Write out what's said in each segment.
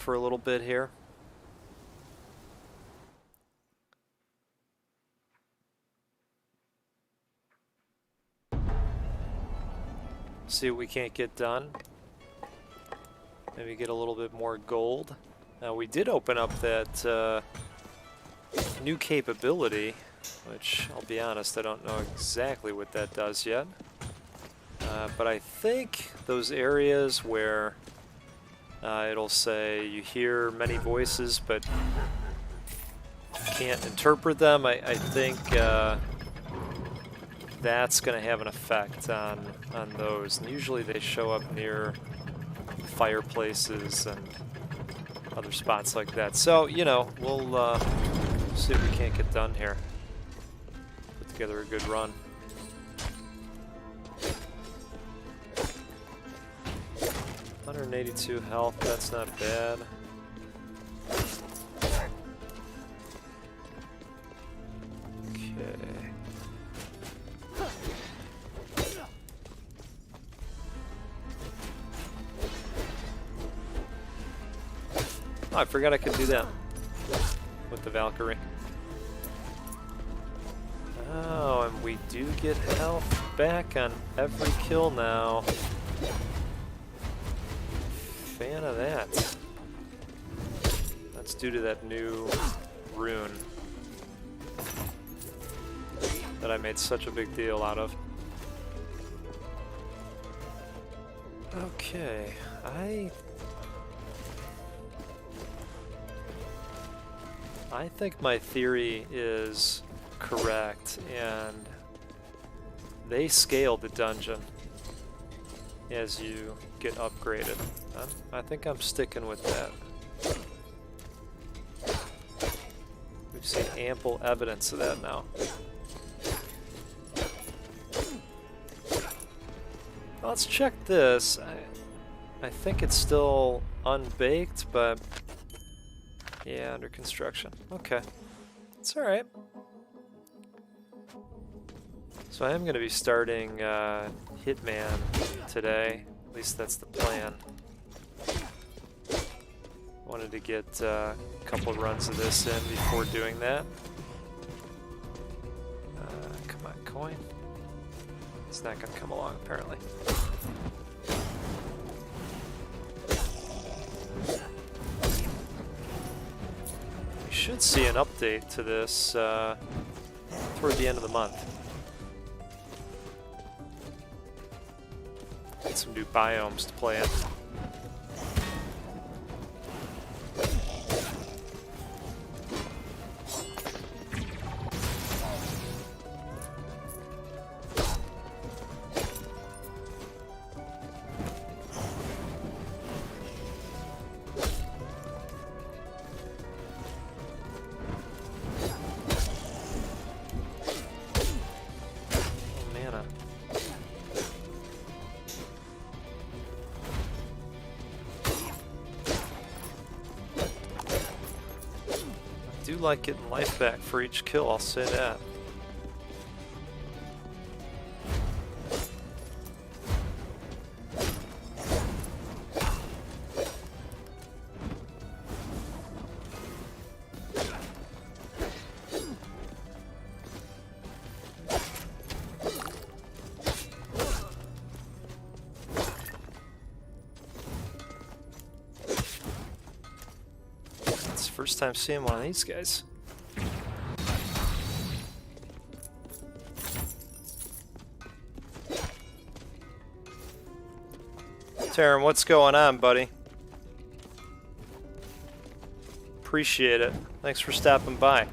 for a little bit here. See what we can't get done. Maybe get a little bit more gold. Now we did open up that new capability, which I'll be honest, I don't know exactly what that does yet. But I think those areas where it'll say you hear many voices but can't interpret them, I think that's going to have an effect on those. And usually they show up near fireplaces and other spots like that. So, you know, we'll see if we can't get done here. Put together a good run. $182 health, that's not bad. Okay. Oh, I forgot I could do that with the Valkyrie. Oh, and we do get health back on every kill now. Fan of that. That's due to that new rune that I made such a big deal out of. Okay, I think my theory is correct, and they scale the dungeon as you get upgraded. I think I'm sticking with that. We've seen ample evidence of that now. Let's check this. I think it's still unbaked, but yeah, under construction. Okay, it's all right. So I am going to be starting Hitman today. At least that's the plan. Wanted to get a couple of runs of this in before doing that. Come on, coin. It's not going to come along, apparently. We should see an update to this toward the end of the month. Get some new biomes to play in. I do like getting life back for each kill, I'll say that. First time seeing one of these guys. Taryn, what's going on, buddy? Appreciate it. Thanks for stopping by.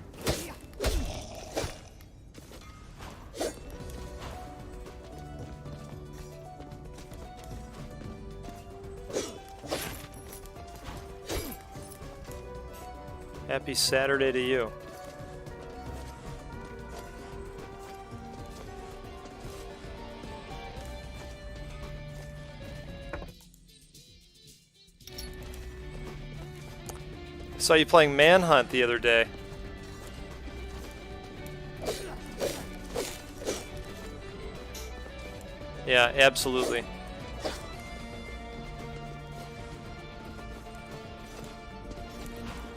Happy Saturday to you. Saw you playing Manhunt the other day. Yeah, absolutely.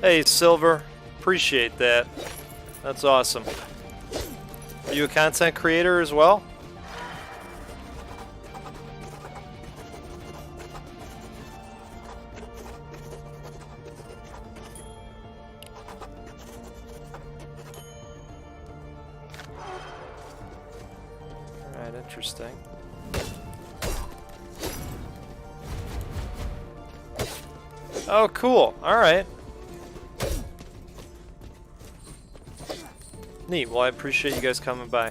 Hey, Silver. Appreciate that. That's awesome. Are you a content creator as well? Alright, interesting. Oh, cool. Alright. Neat. Well, I appreciate you guys coming by.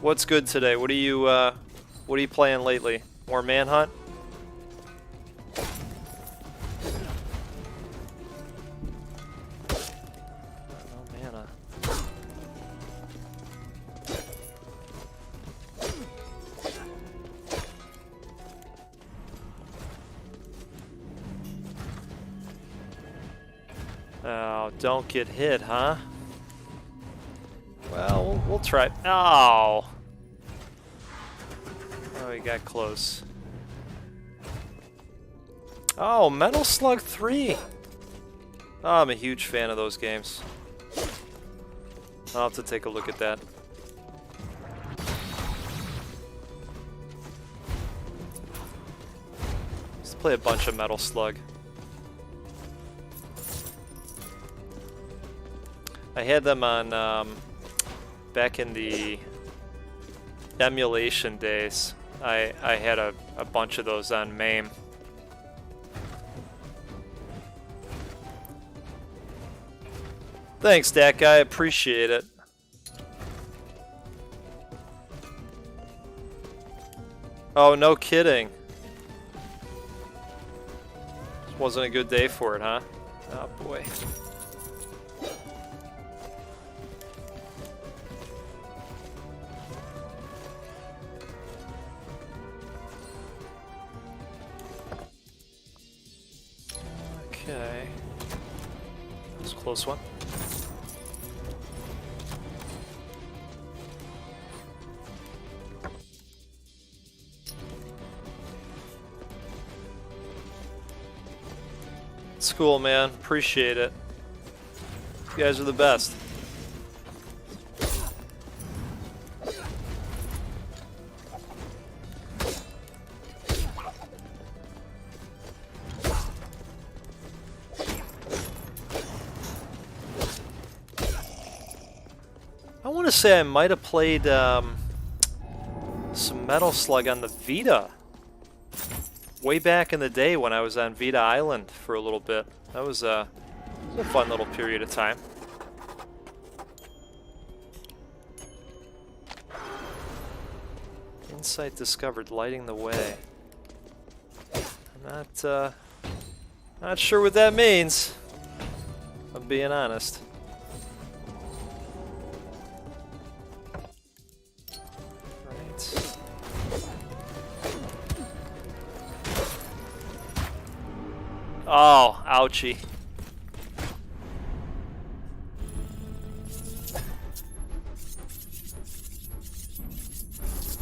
What's good today? What are you playing lately? More Manhunt? No mana. Oh, don't get hit, huh? Well, we'll try. Oh! Oh, he got close. Oh, Metal Slug 3! Oh, I'm a huge fan of those games. I'll have to take a look at that. Let's play a bunch of Metal Slug. I had them on, back in the emulation days. I had a bunch of those on MAME. Thanks, that guy. Appreciate it. Oh, no kidding. This wasn't a good day for it, huh? Oh, boy. Okay. That was a close one. It's cool, man. Appreciate it. You guys are the best. I want to say I might have played some Metal Slug on the Vita way back in the day when I was on Vita Island for a little bit. That was a fun little period of time. Insight discovered, lighting the way. I'm not sure what that means. I'm being honest. Oh, ouchie.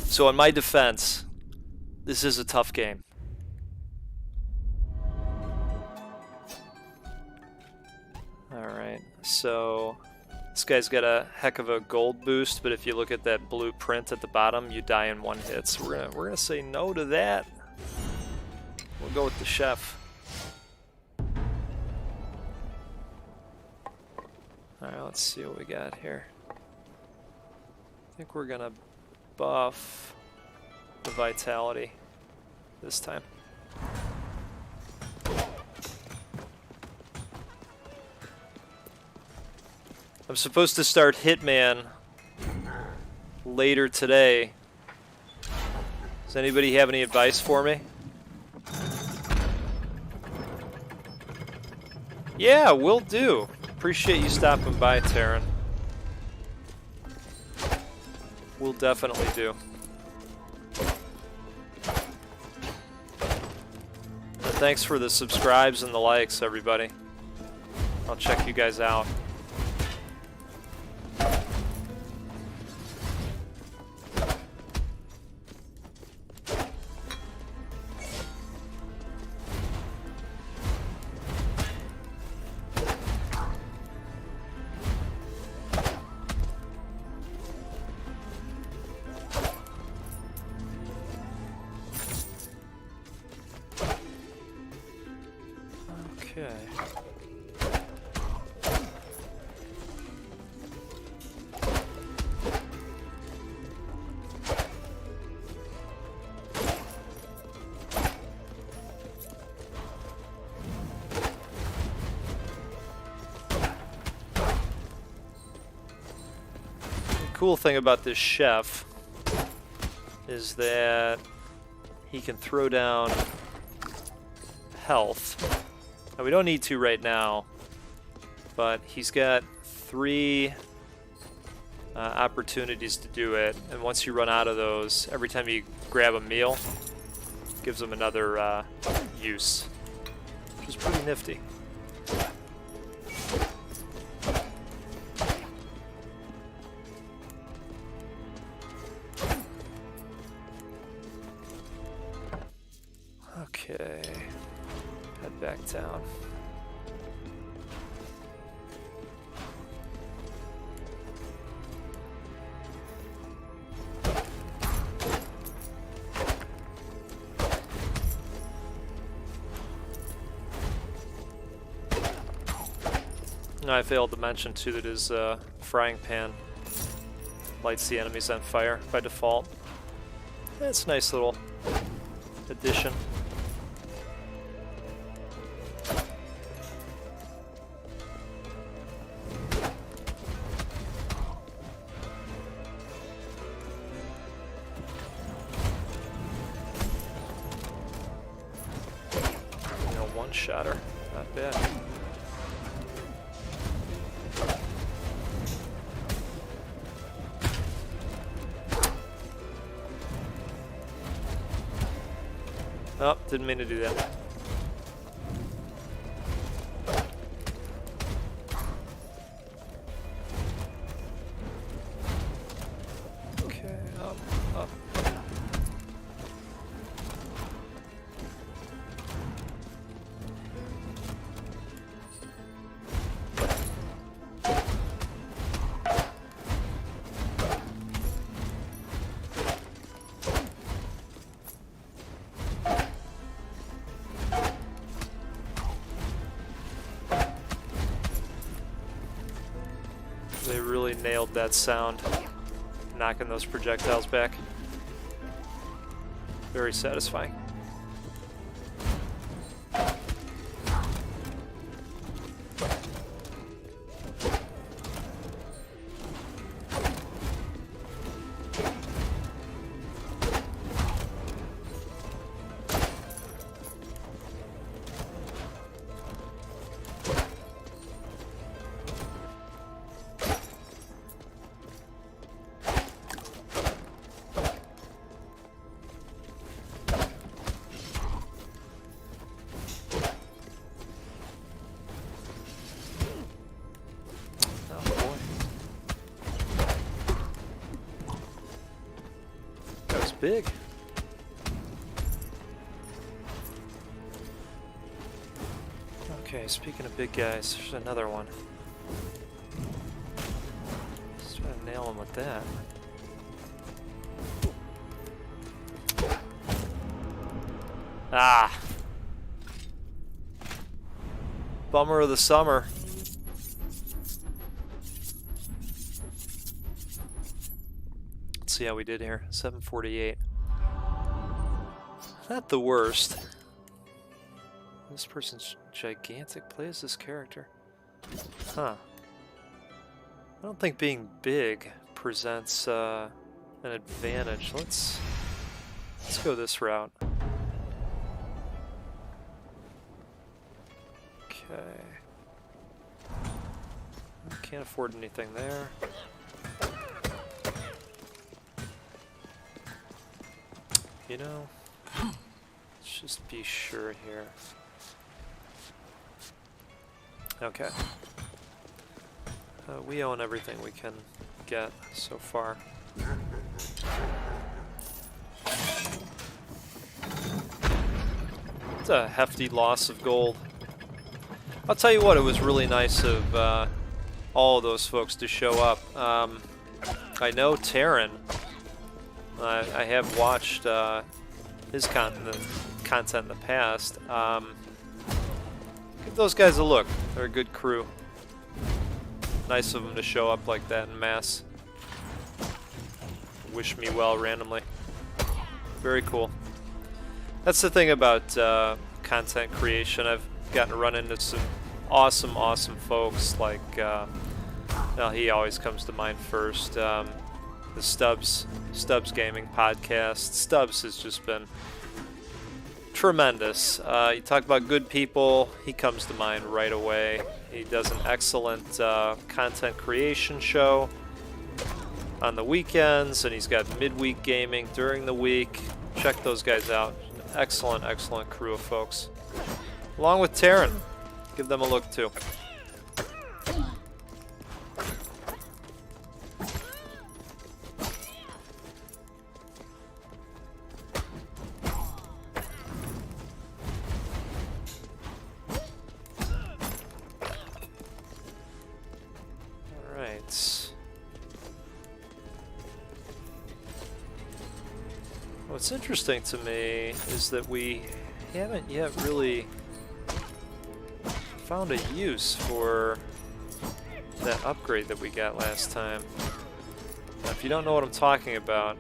So in my defense, this is a tough game. Alright, so this guy's got a heck of a gold boost, but if you look at that blue print at the bottom, you die in one hit. So we're gonna say no to that. We'll go with the chef. Alright, let's see what we got here. I think we're gonna buff the vitality this time. I'm supposed to start Hitman later today. Does anybody have any advice for me? Yeah, will do. Appreciate you stopping by, Taryn. We'll definitely do. And thanks for the subscribes and the likes, everybody. I'll check you guys out. Okay. The cool thing about this chef is that he can throw down health. Now, we don't need to right now, but he's got 3 opportunities to do it, and once you run out of those, every time you grab a meal, gives him another use, which is pretty nifty. Okay, head back down. I failed to mention too that his frying pan lights the enemies on fire by default. It's a nice little addition. One-shotter, not bad. Oh, didn't mean to do that. Okay, up. They really nailed that sound, knocking those projectiles back. Very satisfying. Big. Okay, speaking of big guys, there's another one. Just try to nail him with that. Ah! Bummer of the summer. See how we did here. 748. Not the worst. This person's gigantic. Play as this character. Huh. I don't think being big presents an advantage. Let's go this route. Okay. Can't afford anything there. You know, let's just be sure here. Okay. We own everything we can get so far. It's a hefty loss of gold. I'll tell you what, it was really nice of all of those folks to show up. I know Terran. I have watched his content in the past. Give those guys a look. They're a good crew. Nice of them to show up like that en masse. Wish me well randomly. Very cool. That's the thing about content creation. I've gotten to run into some awesome folks like, well, he always comes to mind first. The Stubbs Gaming Podcast. Stubbs has just been tremendous. You talk about good people, he comes to mind right away. He does an excellent content creation show on the weekends, and he's got midweek gaming during the week. Check those guys out. Excellent crew of folks. Along with Taryn. Give them a look too. What's interesting to me is that we haven't yet really found a use for that upgrade that we got last time. Now, if you don't know what I'm talking about,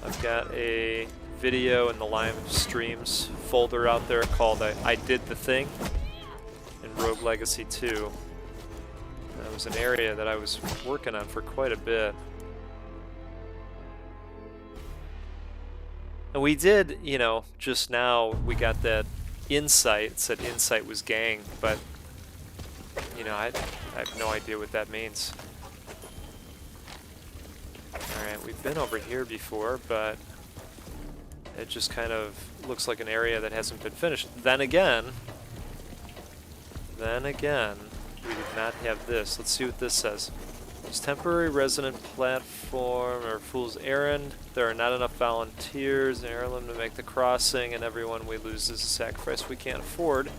I've got a video in the live streams folder out there called I Did the Thing in Rogue Legacy 2. That was an area that I was working on for quite a bit. And we did, you know, just now we got that insight. It said insight was gang, but, you know, I have no idea what that means. Alright, we've been over here before, but it just kind of looks like an area that hasn't been finished. Then again, we did not have this. Let's see what this says. It's temporary resident platform or fool's errand. There are not enough volunteers in Heirloom to make the crossing, and everyone we lose is a sacrifice we can't afford.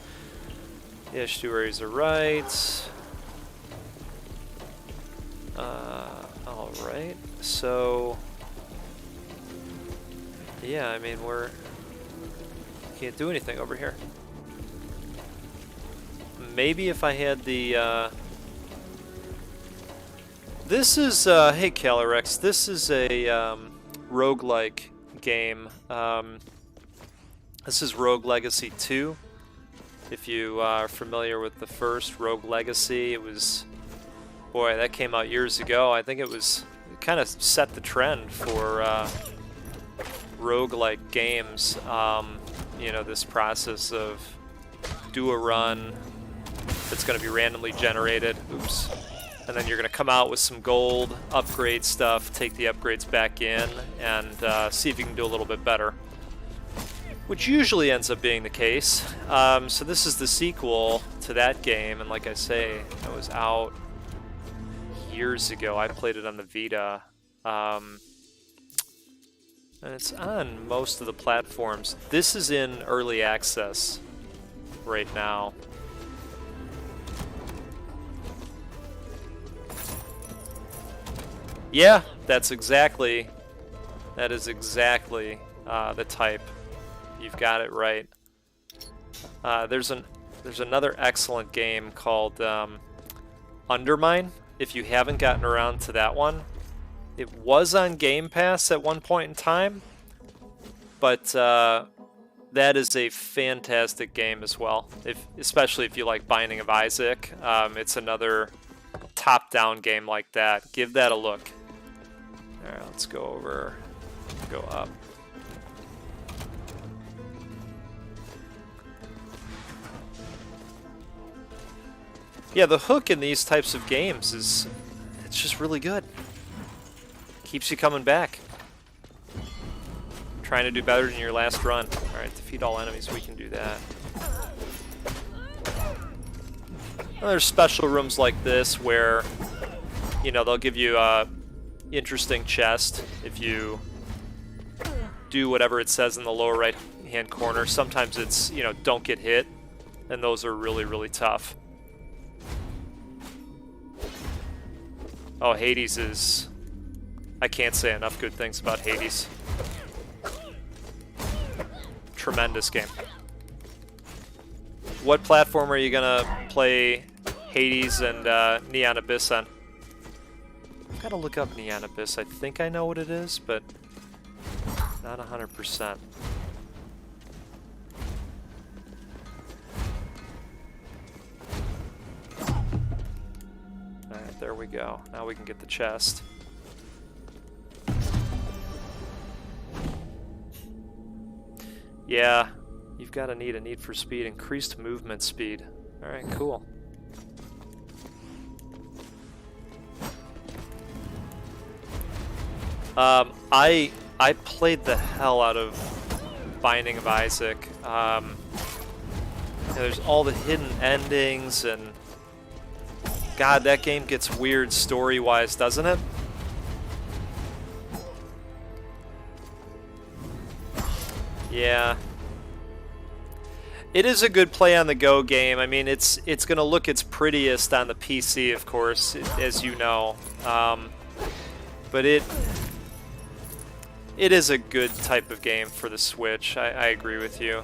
The estuaries are right. Alright, so yeah, I mean can't do anything over here. Maybe if I had the this is, hey Calorex, this is a roguelike game. This is Rogue Legacy 2. If you are familiar with the first Rogue Legacy, it was, boy, that came out years ago. I think it kind of set the trend for roguelike games. You know, this process of do a run that's going to be randomly generated. Oops. And then you're going to come out with some gold, upgrade stuff, take the upgrades back in, and see if you can do a little bit better. Which usually ends up being the case. So this is the sequel to that game, and like I say, it was out years ago. I played it on the Vita. And it's on most of the platforms. This is in early access right now. Yeah, that is exactly the type. You've got it right. There's another excellent game called Undermine. If you haven't gotten around to that one, it was on Game Pass at one point in time, but that is a fantastic game as well. Especially if you like Binding of Isaac, it's another top-down game like that. Give that a look. All right, let's go up. Yeah, the hook in these types of games it's just really good. Keeps you coming back. Trying to do better than your last run. All right, defeat all enemies, we can do that. Well, there's special rooms like this where, you know, they'll give you a interesting chest if you do whatever it says in the lower right hand corner. Sometimes it's, you know, don't get hit, and those are really tough. Oh, Hades is, I can't say enough good things about Hades. What platform are you gonna play Hades and Neon Abyss on? I've gotta look up Neon Abyss. I think I know what it is, but not 100%. Alright, there we go. Now we can get the chest. Yeah, you've got to need a need for speed, increased movement speed. Alright, cool. I played the hell out of Binding of Isaac. There's all the hidden endings, and God, that game gets weird story-wise, doesn't it? Yeah. It is a good play-on-the-go game. I mean, it's going to look its prettiest on the PC, of course, as you know. But it is a good type of game for the Switch. I agree with you.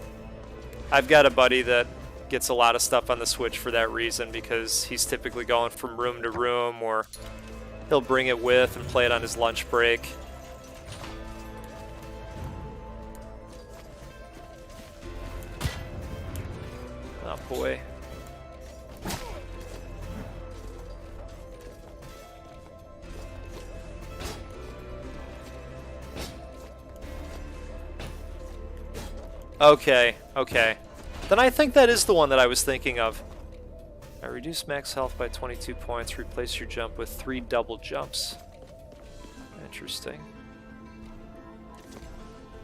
I've got a buddy that gets a lot of stuff on the Switch for that reason, because he's typically going from room to room, or he'll bring it with and play it on his lunch break. Oh boy. Okay, okay. Then I think that is the one that I was thinking of. I reduce max health by 22 points, replace your jump with 3 double jumps. Interesting.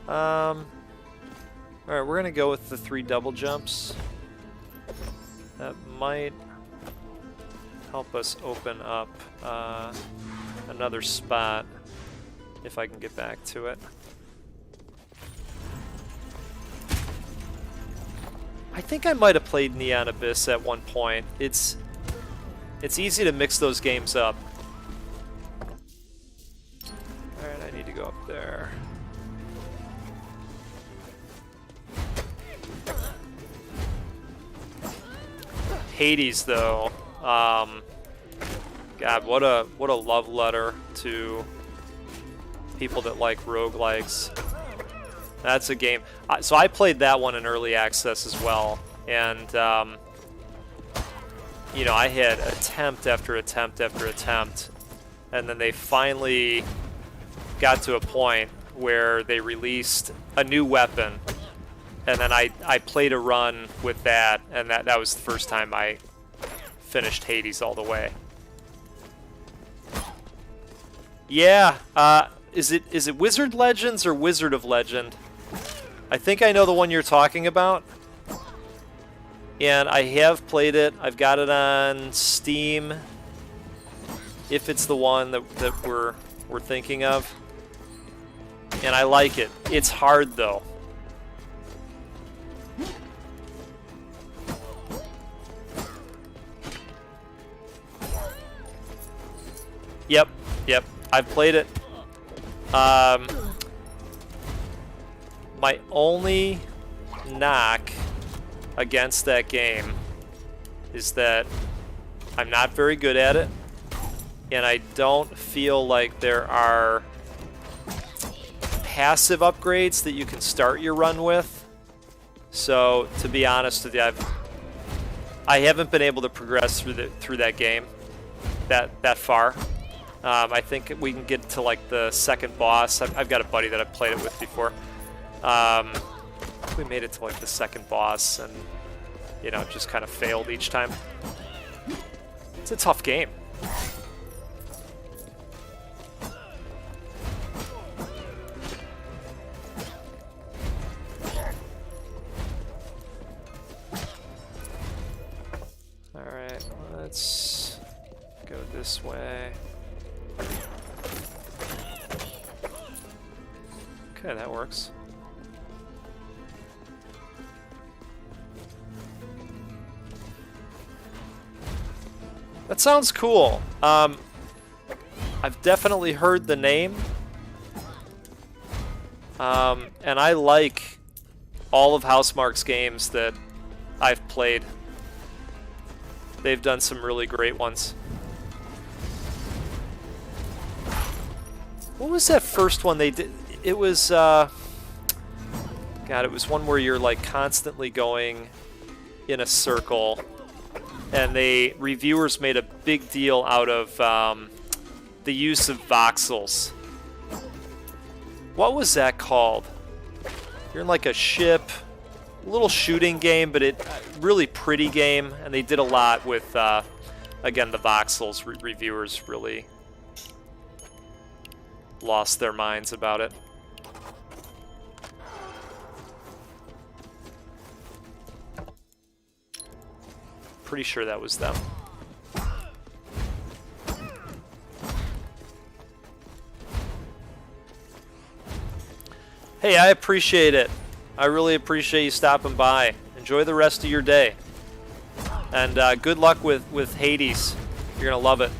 Alright, we're gonna go with the 3 double jumps. That might help us open up another spot, if I can get back to it. I think I might have played Neon Abyss at one point. It's easy to mix those games up. Alright, I need to go up there. Hades, though. God, what a love letter to people that like roguelikes. That's a game. So I played that one in early access as well, and you know, I had attempt after attempt after attempt, and then they finally got to a point where they released a new weapon, and then I played a run with that, and that was the first time I finished Hades all the way. Yeah, is it Wizard Legends or Wizard of Legend? I think I know the one you're talking about, and I have played it. I've got it on Steam, if it's the one that we're thinking of, and I like it. It's hard though. Yep, I've played it. My only knock against that game is that I'm not very good at it, and I don't feel like there are passive upgrades that you can start your run with. So, to be honest with you, I haven't been able to progress through that game that far. I think we can get to like the second boss. I've got a buddy that I've played it with before. We made it to like the second boss, and you know, just kind of failed each time. It's a tough game. Alright, let's go this way. Okay, that works. That sounds cool. I've definitely heard the name. And I like all of Housemarque's games that I've played. They've done some really great ones. What was that first one they did? It was, God, it was one where you're like constantly going in a circle, and reviewers made a big deal out of the use of voxels. What was that called? You're in like a ship, a little shooting game, but it really pretty game, and they did a lot with, again, the voxels. Reviewers really lost their minds about it. Pretty sure that was them. Hey, I appreciate it. I really appreciate you stopping by. Enjoy the rest of your day. And good luck with Hades. You're going to love it.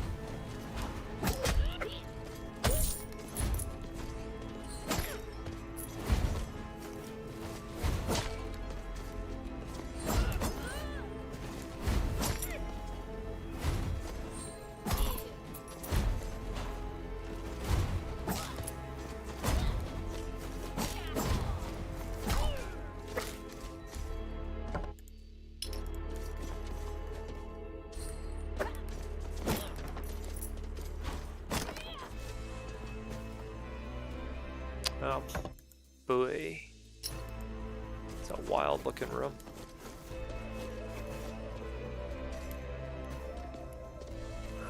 Oh, boy. It's a wild looking room.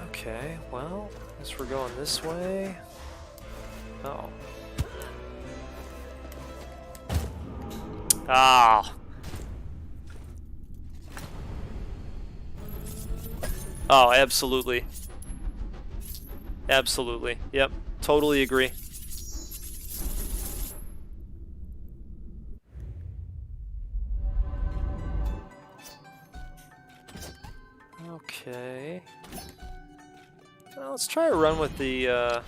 Okay, well, I guess we're going this way. Oh. Ah. Oh, absolutely. Absolutely. Yep, totally agree. Okay. Well, let's try a run with the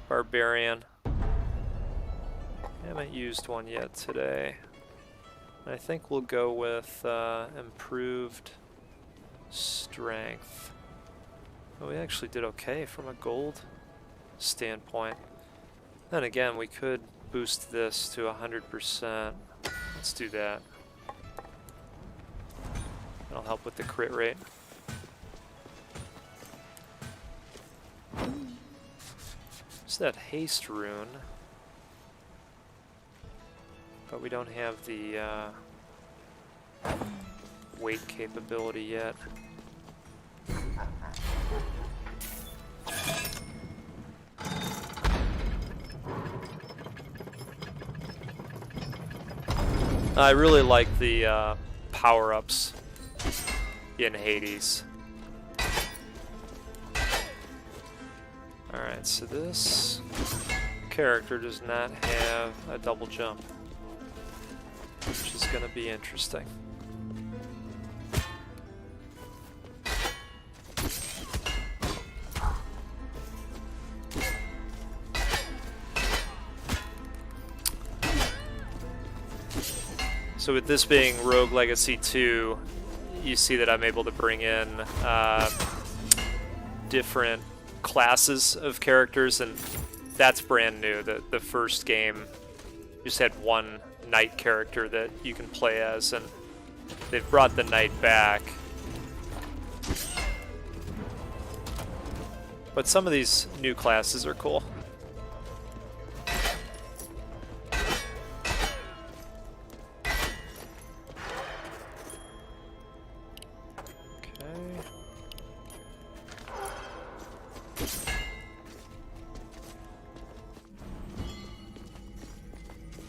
Barbarian. Haven't used one yet today. I think we'll go with improved strength. Oh, we actually did okay from a gold standpoint. Then again, we could boost this to 100%. Let's do that. That'll help with the crit rate. What's that haste rune? But we don't have the weight capability yet. I really like the power-ups in Hades. Alright, so this character does not have a double jump, which is going to be interesting. So with this being Rogue Legacy 2, you see that I'm able to bring in different classes of characters, and that's brand new. The first game just had one knight character that you can play as, and they've brought the knight back. But some of these new classes are cool.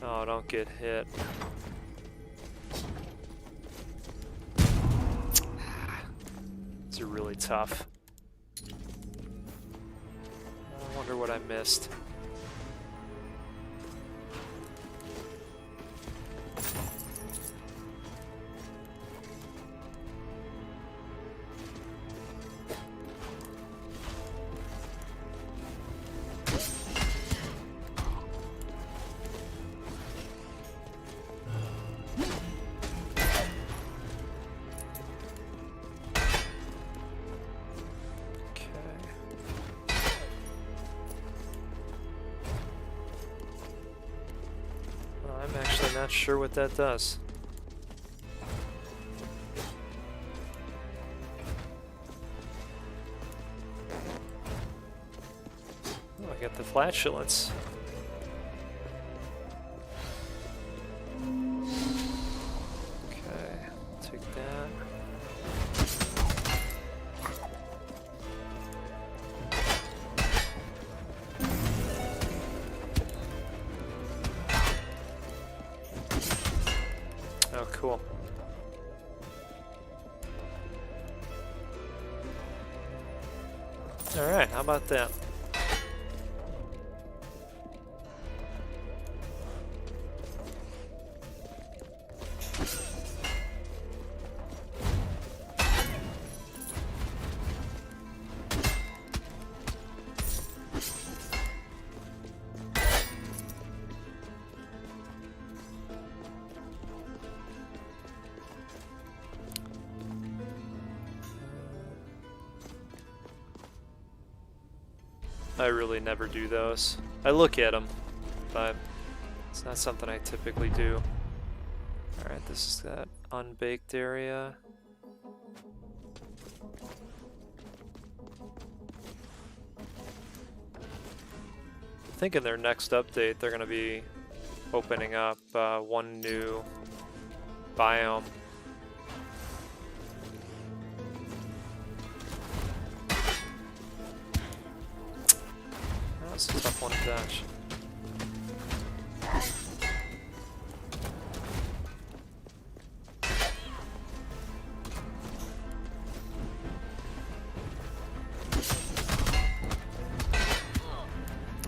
Oh, don't get hit. These are really tough. I wonder what I missed. not sure what that does. Oh, I got the flatulence. Okay, take that. Oh, cool. Alright, how about that? I really never do those. I look at them, but it's not something I typically do. Alright, this is that unbaked area. I think in their next update they're going to be opening up one new biome. That's a tough one to dodge.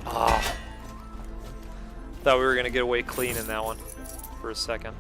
Ah. Thought we were gonna get away clean in that one for a second.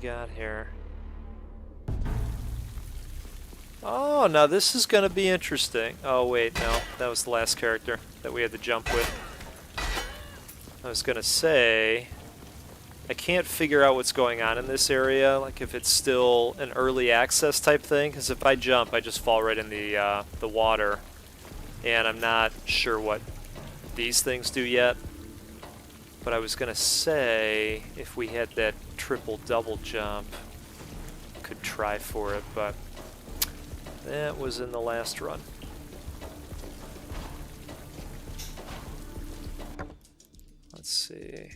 Got here. Oh, now this is going to be interesting. Oh, wait, no. That was the last character that we had to jump with. I was going to say, I can't figure out what's going on in this area, like if it's still an early access type thing, because if I jump, I just fall right in the water, and I'm not sure what these things do yet. But I was going to say, if we had that triple-double jump, could try for it, but that was in the last run. Let's see.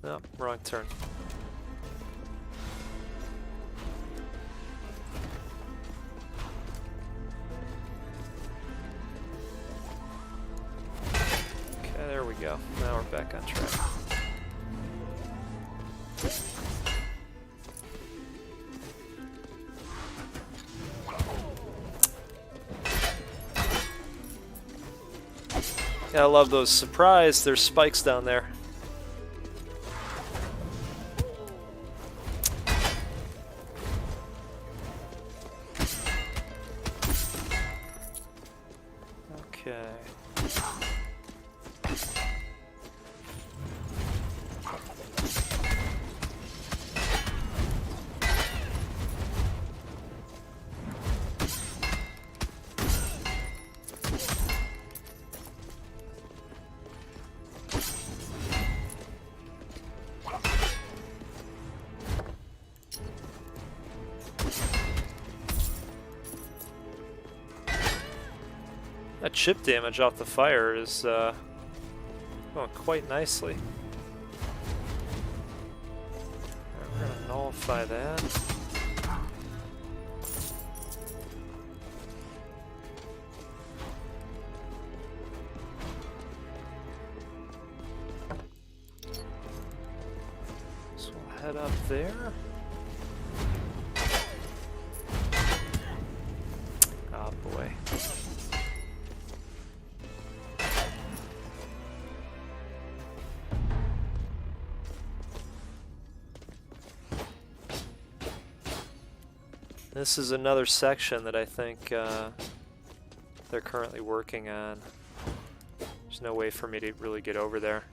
No, wrong turn. Okay, there we go. Now we're back on track. Yeah, I love those. Surprise, there's spikes down there. That chip damage off the fire is going quite nicely. We're going to nullify that. So we'll head up there. Oh boy. This is another section that I think they're currently working on. There's no way for me to really get over there.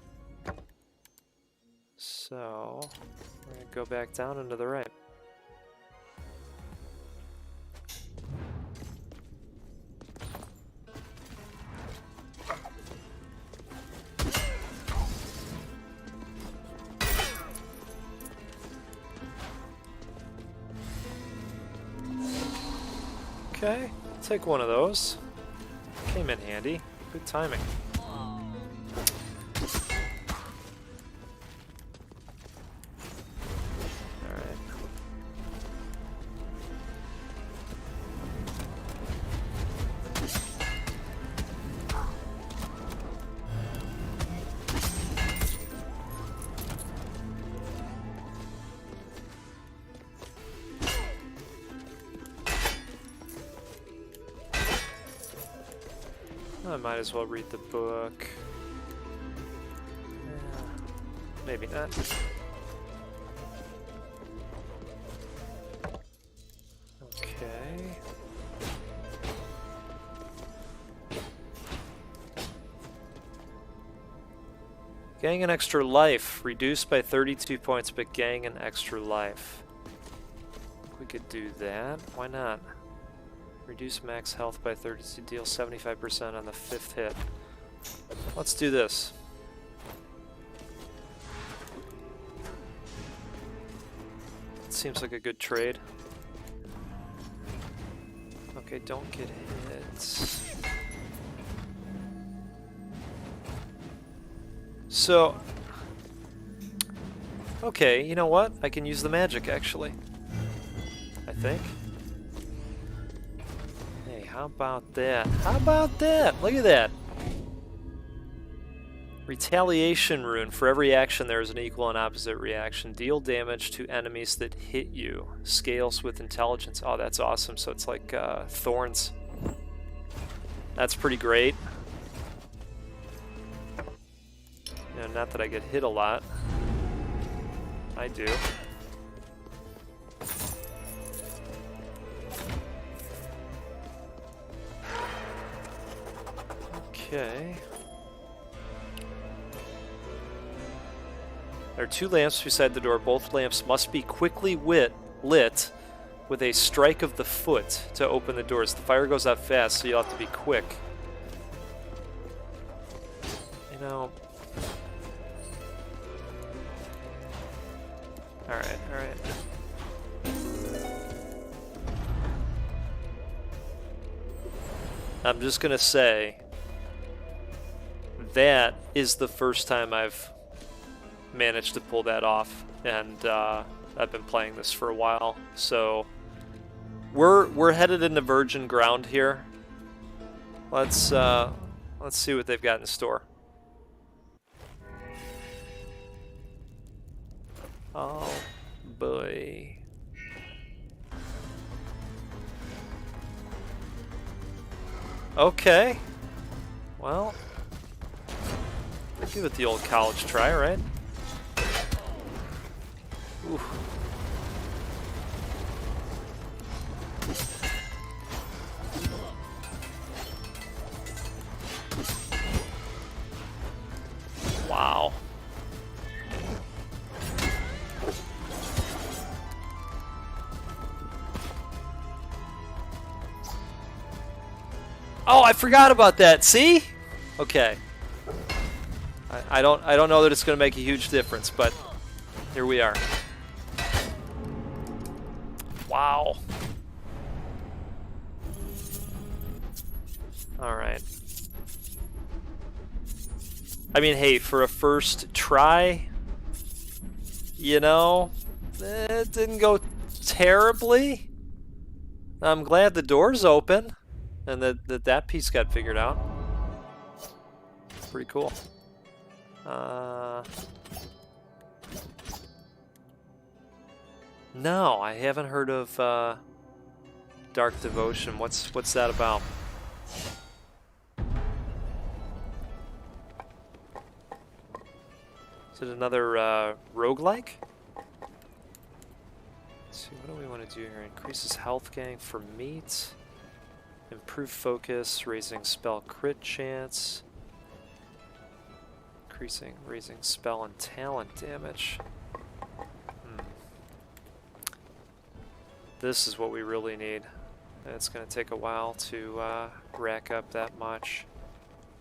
So, we're going to go back down and to the right. Okay, take one of those. Came in handy. Good timing. Alright. I might as well read the book. Maybe not. Okay. Gain an extra life. Reduced by 32 points, but gain an extra life. We could do that. Why not? Reduce max health by 32, deal 75% on the 5th hit. Let's do this. It seems like a good trade. Okay, don't get hit. So, okay, you know what? I can use the magic actually. I think. How about that? How about that? Look at that. Retaliation rune. For every action there is an equal and opposite reaction. Deal damage to enemies that hit you. Scales with intelligence. Oh, that's awesome. So it's like thorns. That's pretty great. You know, not that I get hit a lot. I do. Okay. There are 2 lamps beside the door. Both lamps must be quickly lit with a strike of the foot to open the doors. The fire goes out fast, so you'll have to be quick. You know... Alright, alright. I'm just gonna say... that is the first time I've managed to pull that off, and I've been playing this for a while, so we're headed into virgin ground here. Let's see what they've got in store. Oh boy. Okay. Well, give it the old college try, right? Ooh. Wow. Oh, I forgot about that. See? Okay. I don't know that it's going to make a huge difference, but here we are. Wow. Alright. I mean, hey, for a first try, you know, it didn't go terribly. I'm glad the door's open and that piece got figured out. Pretty cool. No, I haven't heard of Dark Devotion. What's that about? Is it another roguelike? Let's see, what do we want to do here? Increases health gain for meat. Improve focus, raising spell crit chance. Raising spell and talent damage. This is what we really need. It's going to take a while to rack up that much.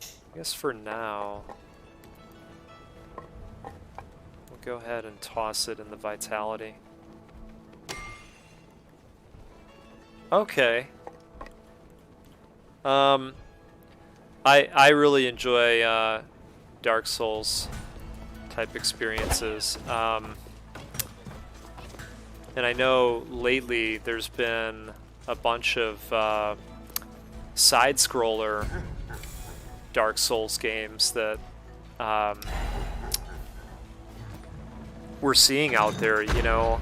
I guess for now, we'll go ahead and toss it in the vitality. Okay. I really enjoy Dark Souls type experiences. And I know lately there's been a bunch of side-scroller Dark Souls games that we're seeing out there, you know,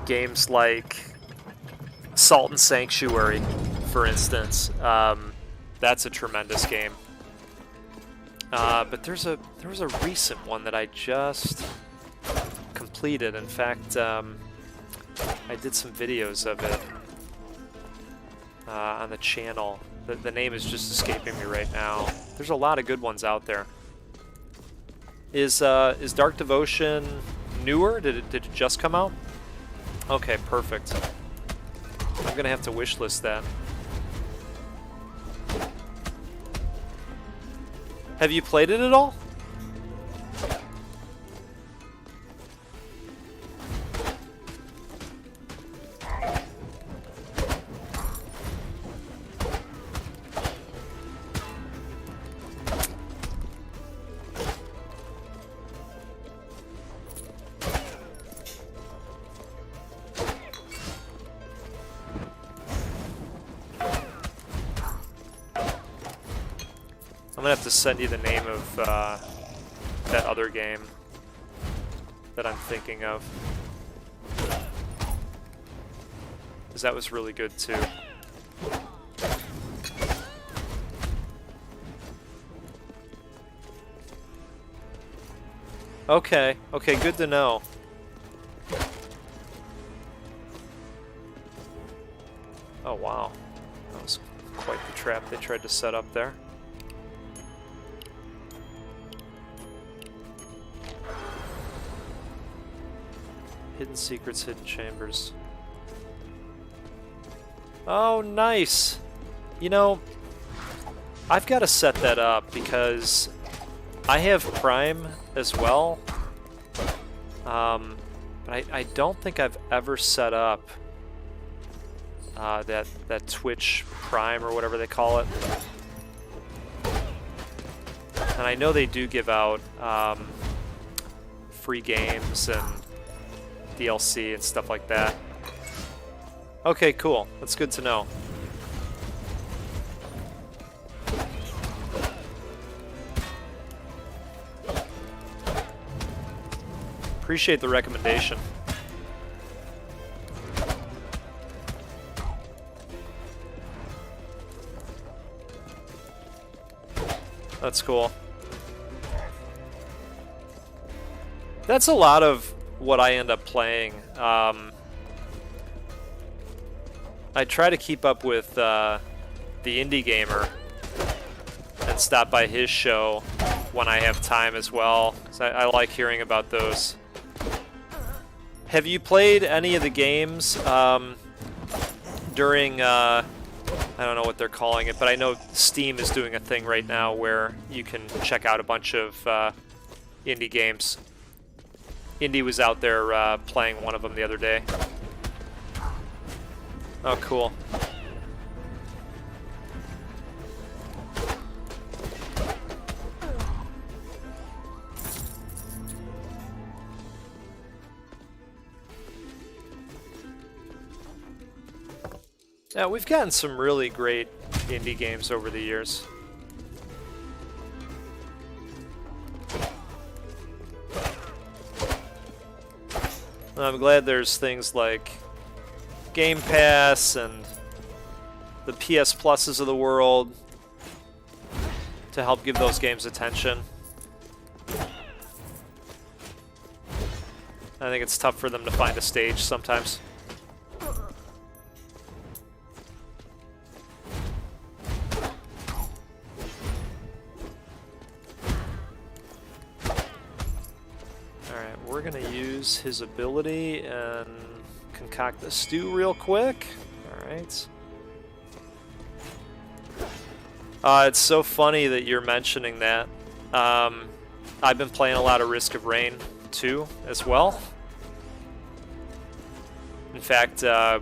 games like Salt and Sanctuary, for instance. That's a tremendous game. But there was a recent one that I just completed. In fact, I did some videos of it on the channel. The name is just escaping me right now. There's a lot of good ones out there. Is Dark Devotion newer? Did it just come out? Okay, perfect. I'm gonna have to wishlist that. Have you played it at all? I'm gonna have to send you the name of that other game that I'm thinking of, because that was really good too. Okay, good to know. Oh wow, that was quite the trap they tried to set up there. Hidden secrets, hidden chambers. Oh, nice! You know, I've got to set that up because I have Prime as well. But I don't think I've ever set up that Twitch Prime or whatever they call it. And I know they do give out free games and DLC and stuff like that. Okay, cool. That's good to know. Appreciate the recommendation. That's cool. That's a lot of what I end up playing. I try to keep up with the Indie Gamer and stop by his show when I have time as well. So I like hearing about those. Have you played any of the games during, I don't know what they're calling it, but I know Steam is doing a thing right now where you can check out a bunch of indie games. Indy was out there playing one of them the other day. Oh, cool. Now, we've gotten some really great indie games over the years. And I'm glad there's things like Game Pass and the PS Pluses of the world to help give those games attention. I think it's tough for them to find a stage sometimes. Alright, we're gonna use his ability and concoct a stew real quick. Alright. It's so funny that you're mentioning that. I've been playing a lot of Risk of Rain 2 as well. In fact, I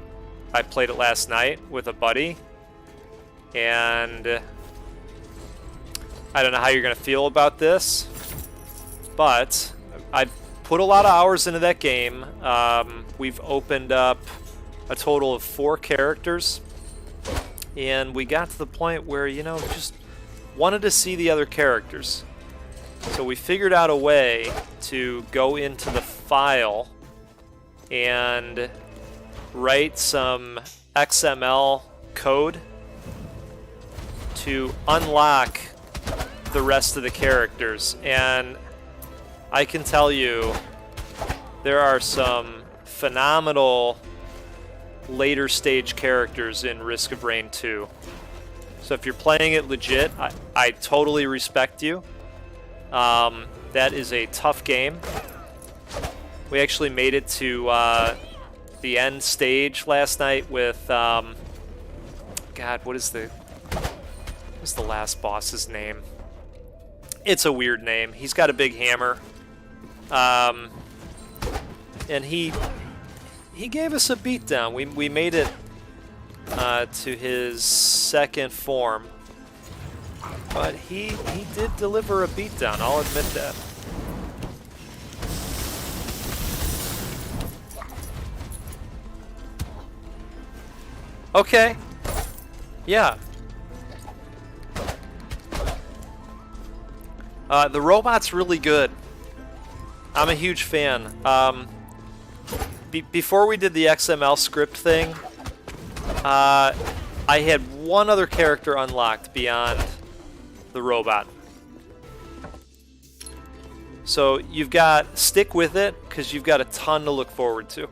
played it last night with a buddy, and I don't know how you're going to feel about this, but I've put a lot of hours into that game. We've opened up a total of 4 characters, and we got to the point where, you know, just wanted to see the other characters. So we figured out a way to go into the file and write some XML code to unlock the rest of the characters. And I can tell you, there are some phenomenal later stage characters in Risk of Rain 2. So if you're playing it legit, I totally respect you. That is a tough game. We actually made it to the end stage last night with God, what's the last boss's name? It's a weird name. He's got a big hammer. And he gave us a beatdown. We made it to his second form. But he did deliver a beatdown, I'll admit that. Okay. Yeah. The robot's really good. I'm a huge fan. Before we did the XML script thing, I had one other character unlocked beyond the robot. So you've got, stick with it, because you've got a ton to look forward to.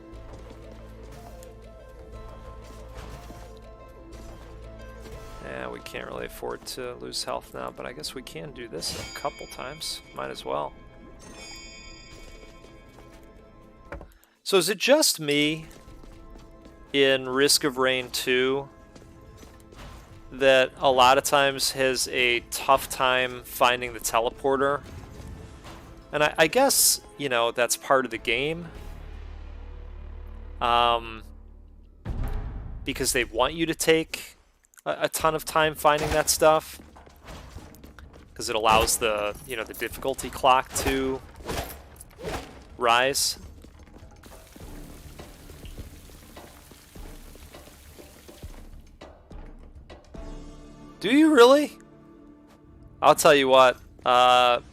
Yeah, we can't really afford to lose health now, but I guess we can do this a couple times. Might as well. So is it just me in Risk of Rain 2 that a lot of times has a tough time finding the teleporter? And I guess, you know, that's part of the game. Because they want you to take a ton of time finding that stuff. Because it allows the, you know, the difficulty clock to rise. Do you really? I'll tell you what,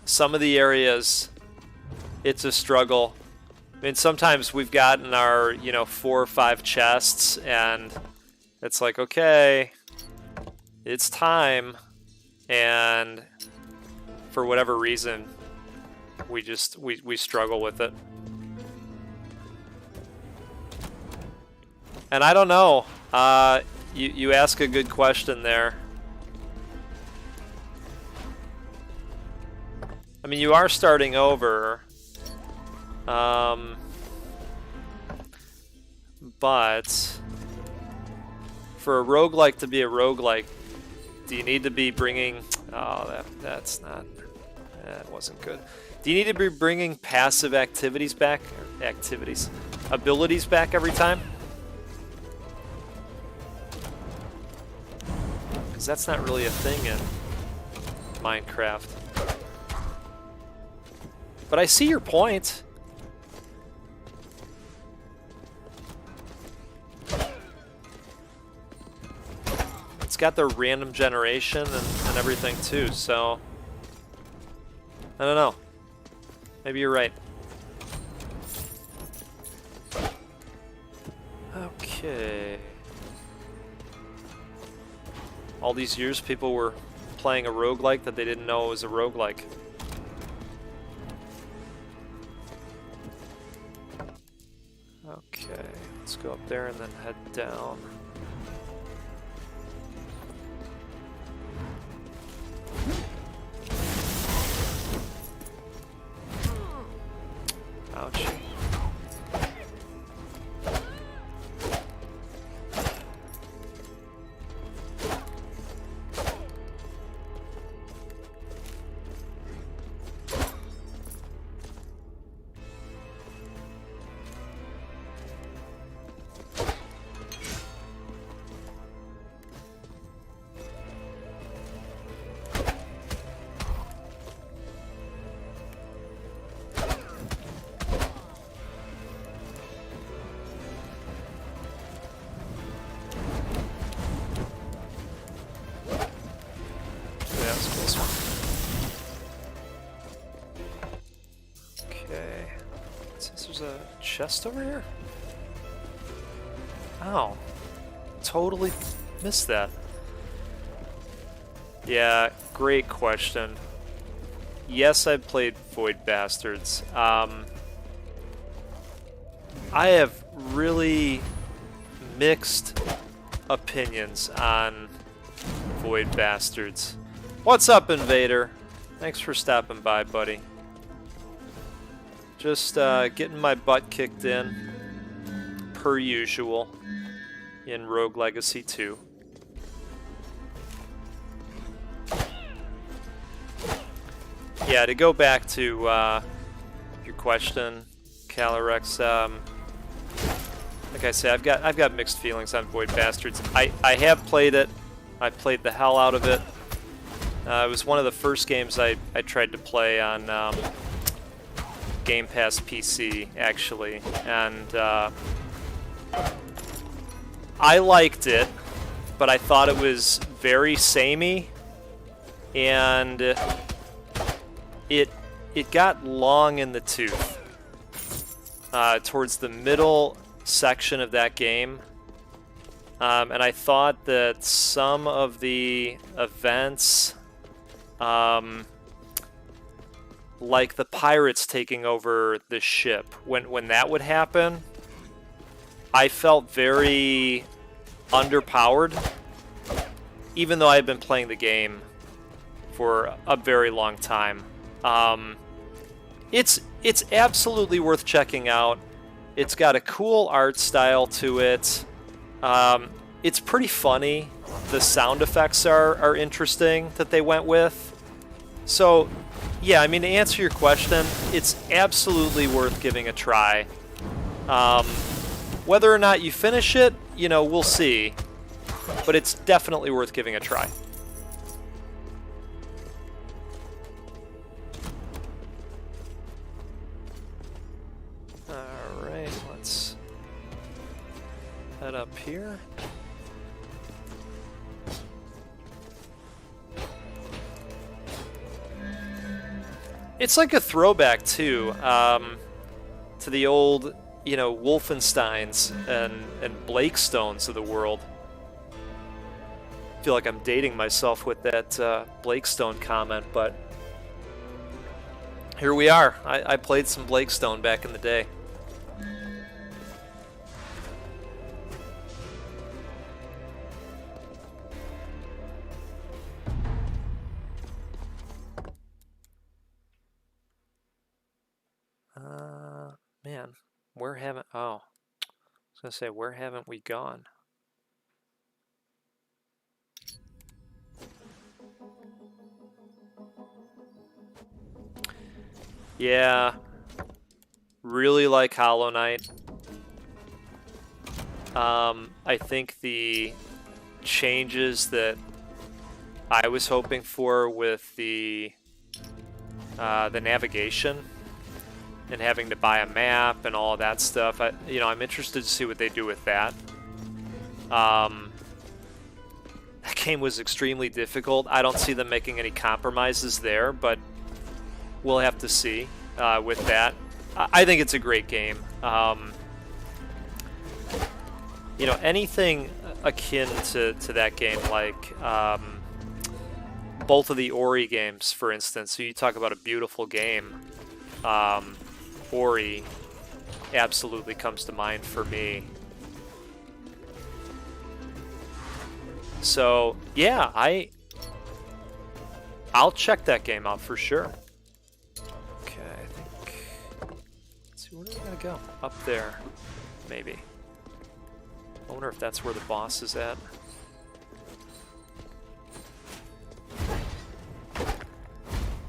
some of the areas, it's a struggle. I mean, sometimes we've gotten our, you know, 4 or 5 chests, and it's like, okay, it's time, and for whatever reason, we just, we struggle with it. And I don't know, you ask a good question there. I mean, you are starting over, but for a roguelike to be a roguelike, do you need to be bringing... Oh, that's not... That wasn't good. Do you need to be bringing passive activities back? Or activities? Abilities back every time? Because that's not really a thing in Minecraft. But I see your point. got their random generation and everything too, so I don't know. Maybe you're right. Okay. All these years people were playing a roguelike that they didn't know it was a roguelike. Okay, let's go up there and then head down. Ouch. Chest over here? Ow. Totally missed that. Yeah, great question. Yes, I've played Void Bastards. I have really mixed opinions on Void Bastards. What's up, Invader? Thanks for stopping by, buddy. Just getting my butt kicked in, per usual, in Rogue Legacy 2. Yeah, to go back to your question, Calyrex, like I say, I've got mixed feelings on Void Bastards. I have played it. I played the hell out of it. It was one of the first games I tried to play on Game Pass PC, actually, and I liked it, but I thought it was very samey, and it got long in the tooth towards the middle section of that game, and I thought that some of the events, like the pirates taking over the ship, when that would happen, I felt very underpowered, even though I had been playing the game for a very long time. It's absolutely worth checking out. It's got a cool art style to it. It's pretty funny. The sound effects are interesting that they went with. So, yeah, I mean, to answer your question, it's absolutely worth giving a try. Whether or not you finish it, you know, we'll see. But it's definitely worth giving a try. Alright, let's head up here. It's like a throwback, too, to the old, you know, Wolfensteins and Blakestones of the world. I feel like I'm dating myself with that Blakestone comment, but here we are. I played some Blakestone back in the day. Man, where haven't... Oh, I was going to say, where haven't we gone? Yeah, really like Hollow Knight. I think the changes that I was hoping for with the navigation and having to buy a map and all of that stuff, I'm interested to see what they do with that. that game was extremely difficult. I don't see them making any compromises there, but we'll have to see with that. I think it's a great game. You know, anything akin to that game, like both of the Ori games, for instance. So you talk about a beautiful game. Ori absolutely comes to mind for me. So yeah, I'll check that game out for sure. Okay, I think. Let's see, where do we gotta go? Up there, maybe. I wonder if that's where the boss is at.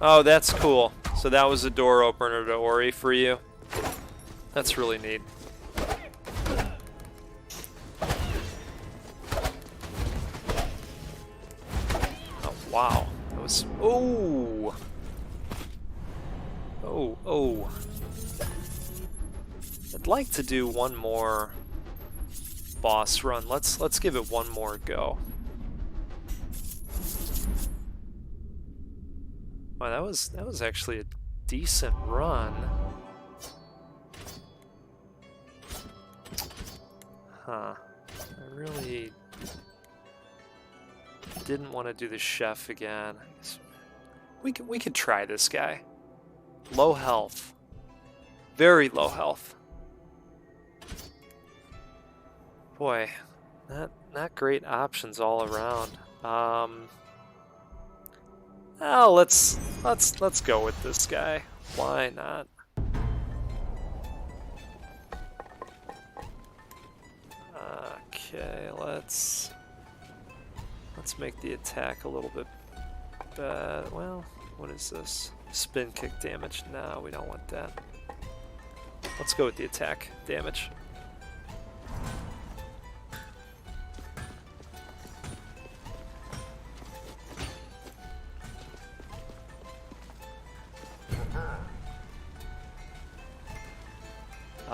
Oh, that's cool. So that was a door opener to Ori for you. That's really neat. Oh, wow. That was... Oh! Oh, oh. I'd like to do one more boss run. Let's give it one more go. Wow, that was actually a decent run. Huh. I really didn't want to do the chef again. We could try this guy. Low health. Very low health. Boy, not great options all around. Oh, let's go with this guy. Why not? Okay, let's make the attack a little bit better. Well, what is this? Spin kick damage. No, we don't want that. Let's go with the attack damage.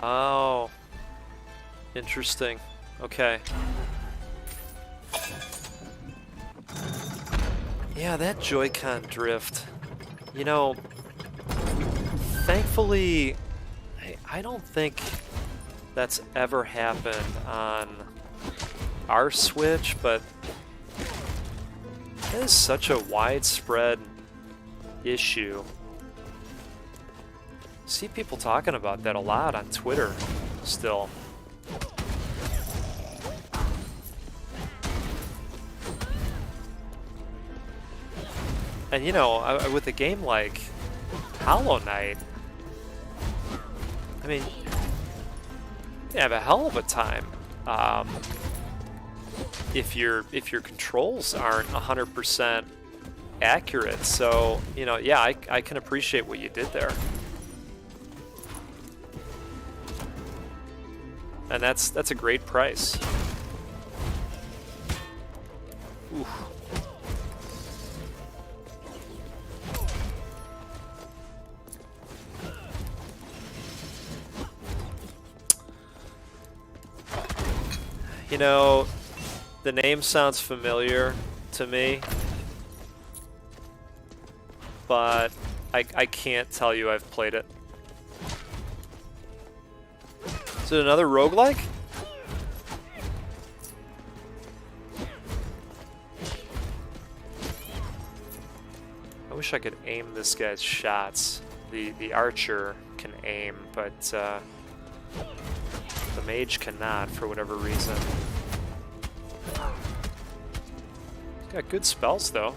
Oh, interesting. Okay. Yeah, that Joy-Con drift. You know, thankfully, I don't think that's ever happened on our Switch, but it is such a widespread issue. See people talking about that a lot on Twitter still. And you know, with a game like Hollow Knight, I mean, you have a hell of a time if your controls aren't 100% accurate. So you know, yeah, I can appreciate what you did there. And that's a great price. Oof. You know, the name sounds familiar to me, but I can't tell you I've played it. Is it another roguelike? I wish I could aim this guy's shots. The archer can aim, but the mage cannot for whatever reason. He's got good spells though.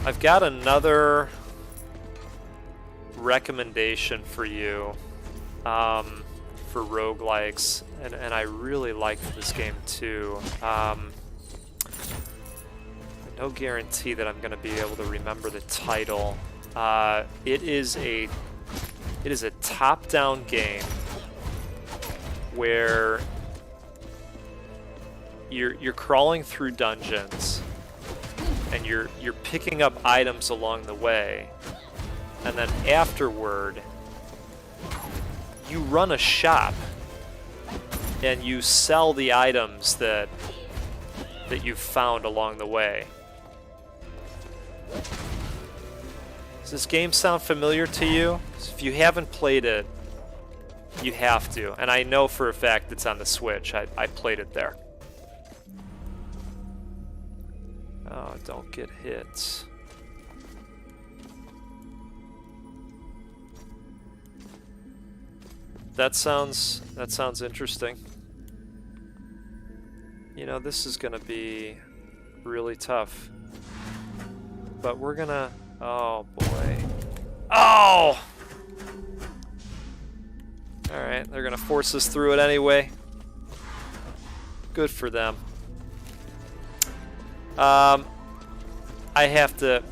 I've got another recommendation for you for roguelikes, and I really liked this game too. No guarantee that I'm going to be able to remember the title. It is a top-down game where you're crawling through dungeons. And you're picking up items along the way, and then afterward you run a shop and you sell the items that you've found along the way. Does this game sound familiar to you? If you haven't played it, you have to. And I know for a fact it's on the Switch. I played it there. Oh, don't get hit. That sounds interesting. You know, this is gonna be really tough. But we're gonna... Oh, boy. Oh! Alright, they're gonna force us through it anyway. Good for them. I have to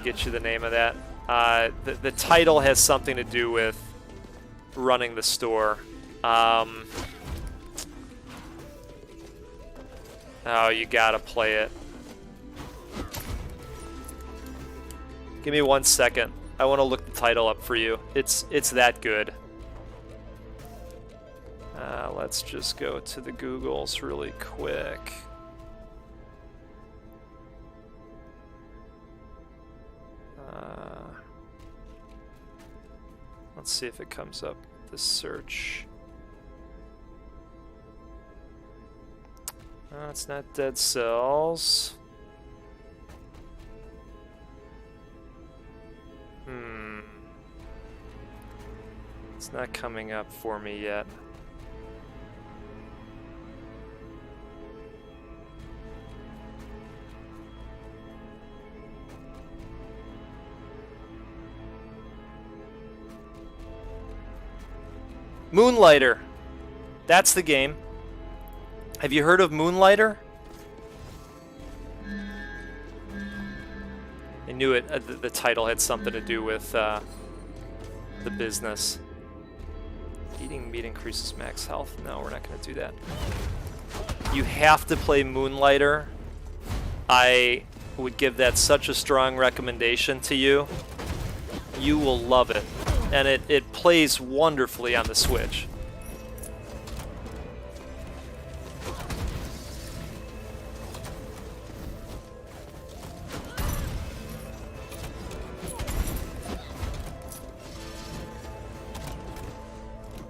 get you the name of that. The title has something to do with running the store. Oh, you gotta play it. Give me 1 second. I want to look the title up for you. It's that good. Let's just go to the Googles really quick. Let's see if it comes up with this search. It's not Dead Cells. It's not coming up for me yet. Moonlighter. That's the game. Have you heard of Moonlighter? I knew it. The title had something to do with the business. Eating meat increases max health. No, we're not going to do that. You have to play Moonlighter. I would give that such a strong recommendation to you. You will love it. And it plays wonderfully on the Switch.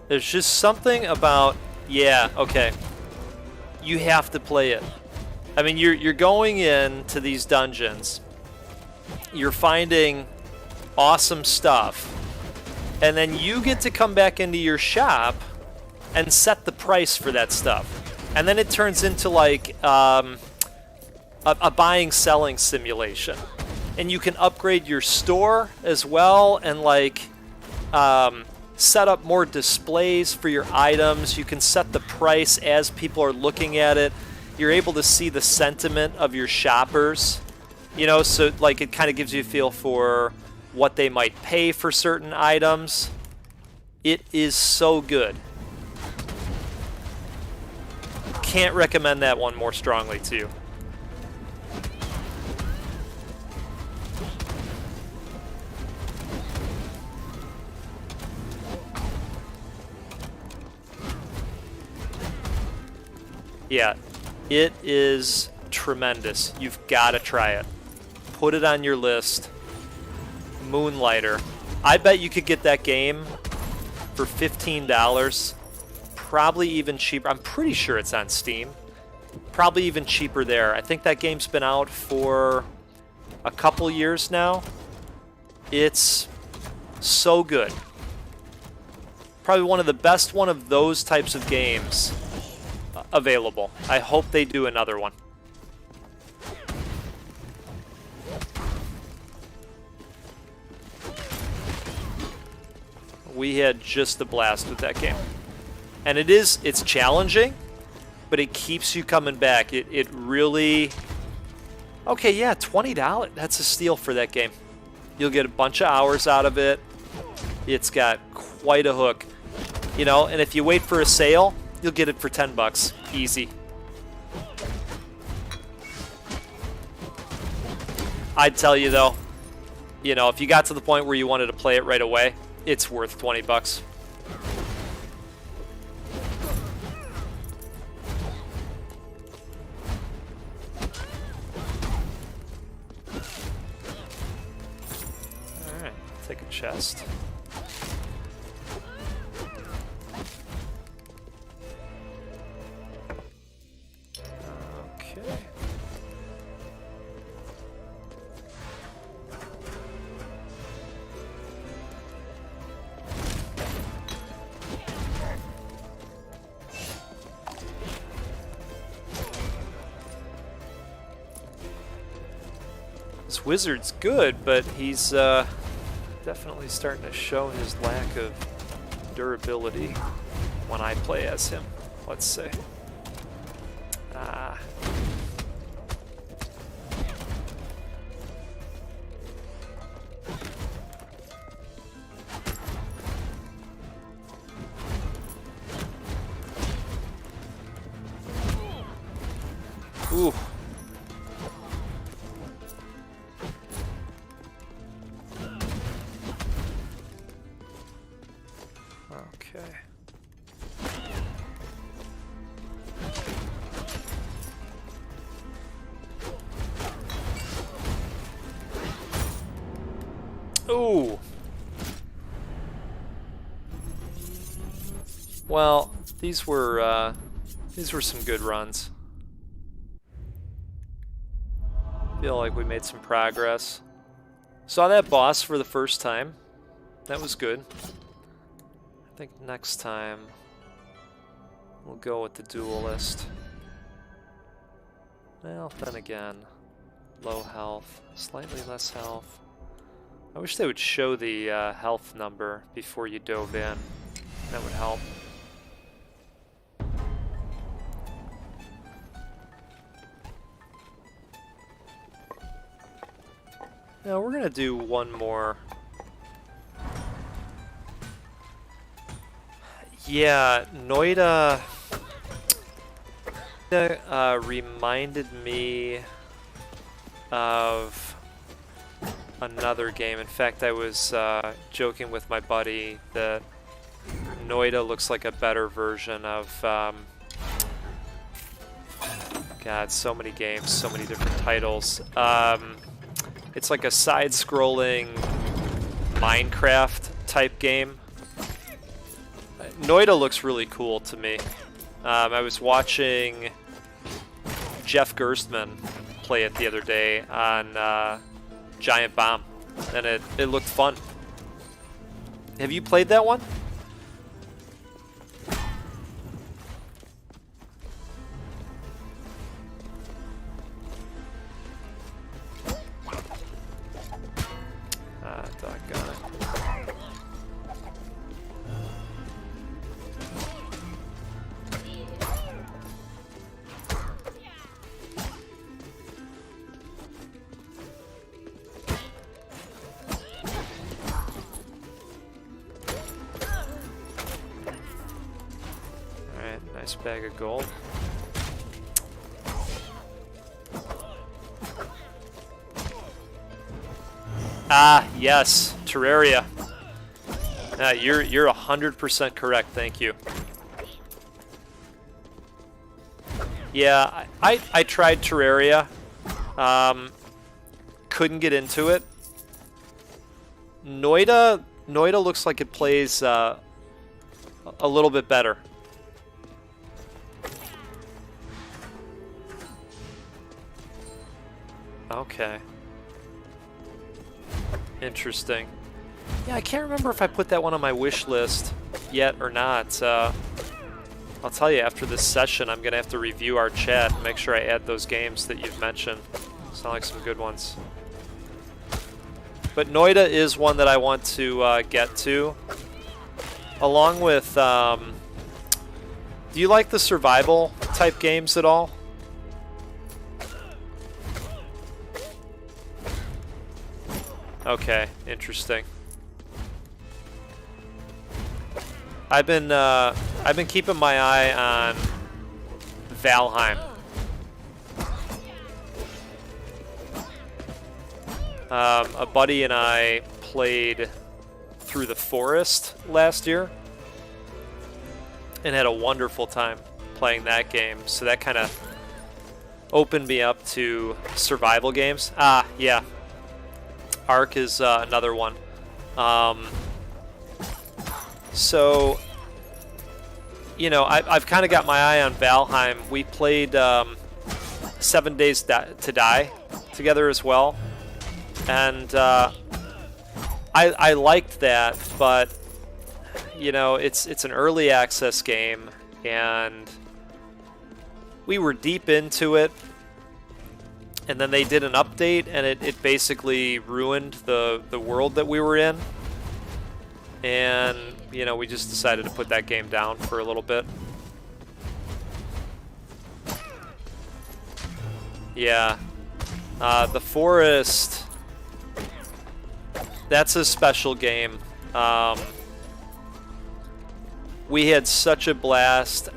There's just something about, yeah, okay. You have to play it. I mean, you're going into these dungeons. You're finding awesome stuff. And then you get to come back into your shop and set the price for that stuff. And then it turns into like a buying-selling simulation. And you can upgrade your store as well and like set up more displays for your items. You can set the price as people are looking at it. You're able to see the sentiment of your shoppers. You know, so like it kind of gives you a feel for what they might pay for certain items. It is so good. Can't recommend that one more strongly to you. Yeah, it is tremendous. You've got to try it. Put it on your list. Moonlighter. I bet you could get that game for $15. Probably even cheaper. I'm pretty sure it's on Steam. Probably even cheaper there. I think that game's been out for a couple years now. It's so good. Probably one of the best one of those types of games available. I hope they do another one. We had just a blast with that game. And it's challenging, but it keeps you coming back. It really... Okay, yeah, $20. That's a steal for that game. You'll get a bunch of hours out of it. It's got quite a hook. You know, and if you wait for a sale, you'll get it for $10. Easy. I'd tell you, though, you know, if you got to the point where you wanted to play it right away, it's worth $20. Take a chest. Okay. This wizard's good, but he's definitely starting to show his lack of durability when I play as him, let's say. Ooh. Okay. Ooh. Well, these were some good runs. Feel like we made some progress. Saw that boss for the first time. That was good. I think next time we'll go with the duelist. Well, then again, low health, slightly less health. I wish they would show the health number before you dove in. That would help. Now we're gonna do one more. Yeah, Noida reminded me of another game. In fact, I was joking with my buddy that Noida looks like a better version of God, so many games, so many different titles. It's like a side-scrolling Minecraft type game. Noida looks really cool to me. I was watching Jeff Gerstmann play it the other day on Giant Bomb, and it looked fun. Have you played that one? Doggone it. Alright, nice bag of gold. Ah, yes, Terraria. You're 100% correct. Thank you. Yeah, I tried Terraria. Couldn't get into it. Noida looks like it plays a little bit better. Okay. Interesting. Yeah, I can't remember if I put that one on my wish list yet or not. I'll tell you, after this session, I'm going to have to review our chat and make sure I add those games that you've mentioned. Sound like some good ones. But Noida is one that I want to get to. Along with... do you like the survival type games at all? Okay, interesting. I've been keeping my eye on Valheim. A buddy and I played through the forest last year and had a wonderful time playing that game. So that kind of opened me up to survival games. Ah, yeah. Ark is another one. So, you know, I've kind of got my eye on Valheim. We played 7 Days to Die together as well, and I liked that, but you know, it's an early access game, and we were deep into it, and then they did an update, and it basically ruined the world that we were in, and you know, we just decided to put that game down for a little bit. Yeah, The Forest, that's a special game. We had such a blast.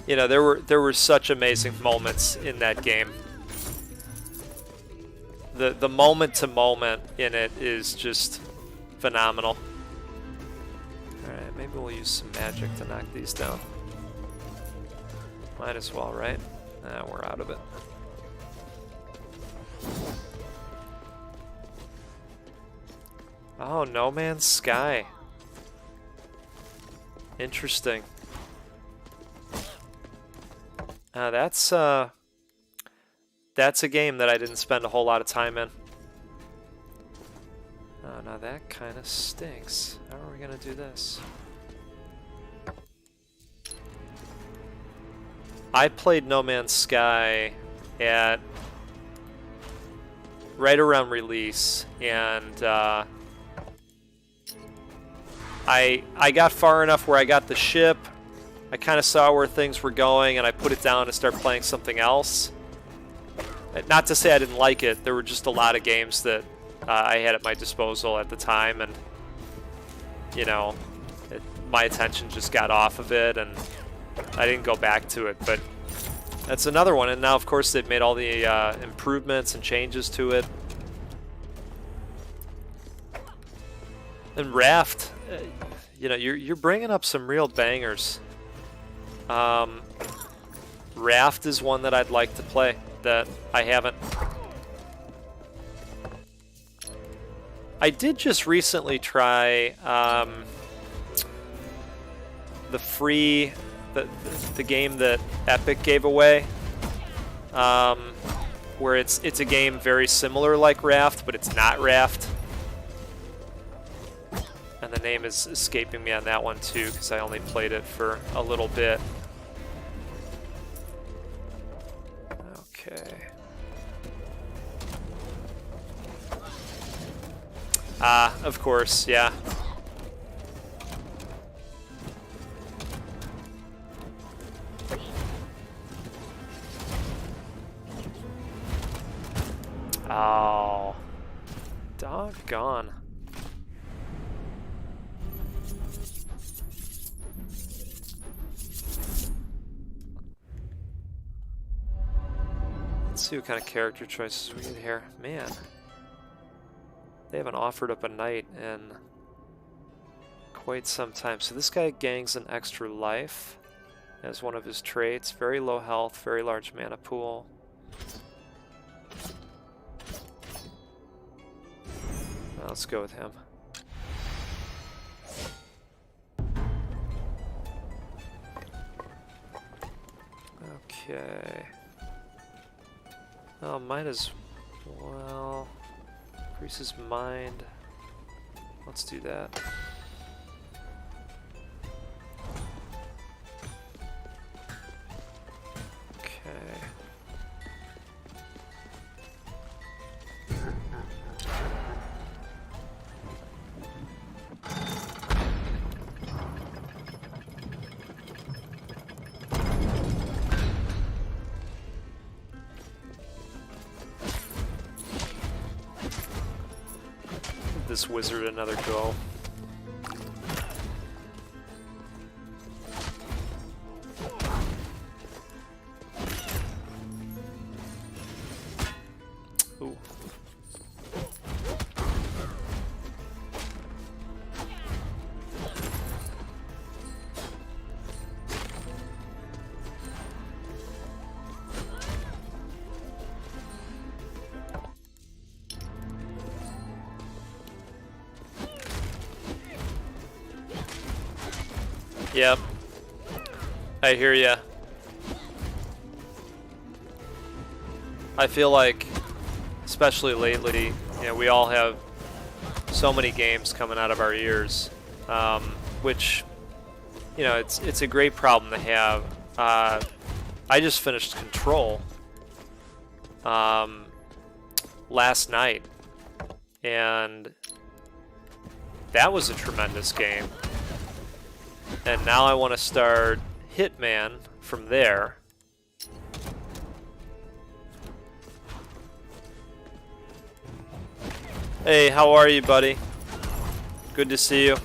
You know, there were such amazing moments in that game. The moment to moment in it is just phenomenal. All right, maybe we'll use some magic to knock these down. Might as well, right? Nah, we're out of it. Oh, No Man's Sky. Interesting. That's a game that I didn't spend a whole lot of time in. Oh, now that kind of stinks. How are we gonna do this? I played No Man's Sky at right around release, and I got far enough where I got the ship. I kind of saw where things were going, and I put it down and started playing something else. Not to say I didn't like it. There were just a lot of games that I had at my disposal at the time, and you know, my attention just got off of it, and I didn't go back to it. But that's another one, and now of course they've made all the improvements and changes to it. And Raft, you know, you're bringing up some real bangers. Raft is one that I'd like to play that I haven't. I did just recently try the free the game that Epic gave away, where it's a game very similar like Raft, but it's not Raft. And the name is escaping me on that one too, because I only played it for a little bit. Okay. Of course, yeah. Oh. Doggone. Let's see what kind of character choices we get here. Man. They haven't offered up a knight in quite some time. So this guy gangs an extra life as one of his traits. Very low health, very large mana pool. Well, let's go with him. Okay. Oh, might as well. Increases mind. Let's do that. Okay. This wizard another go. Ooh. Yep. I hear ya. I feel like, especially lately, you know, we all have so many games coming out of our ears, which, you know, it's a great problem to have. I just finished Control last night, and that was a tremendous game. And now I want to start Hitman from there. Hey, how are you, buddy? Good to see you.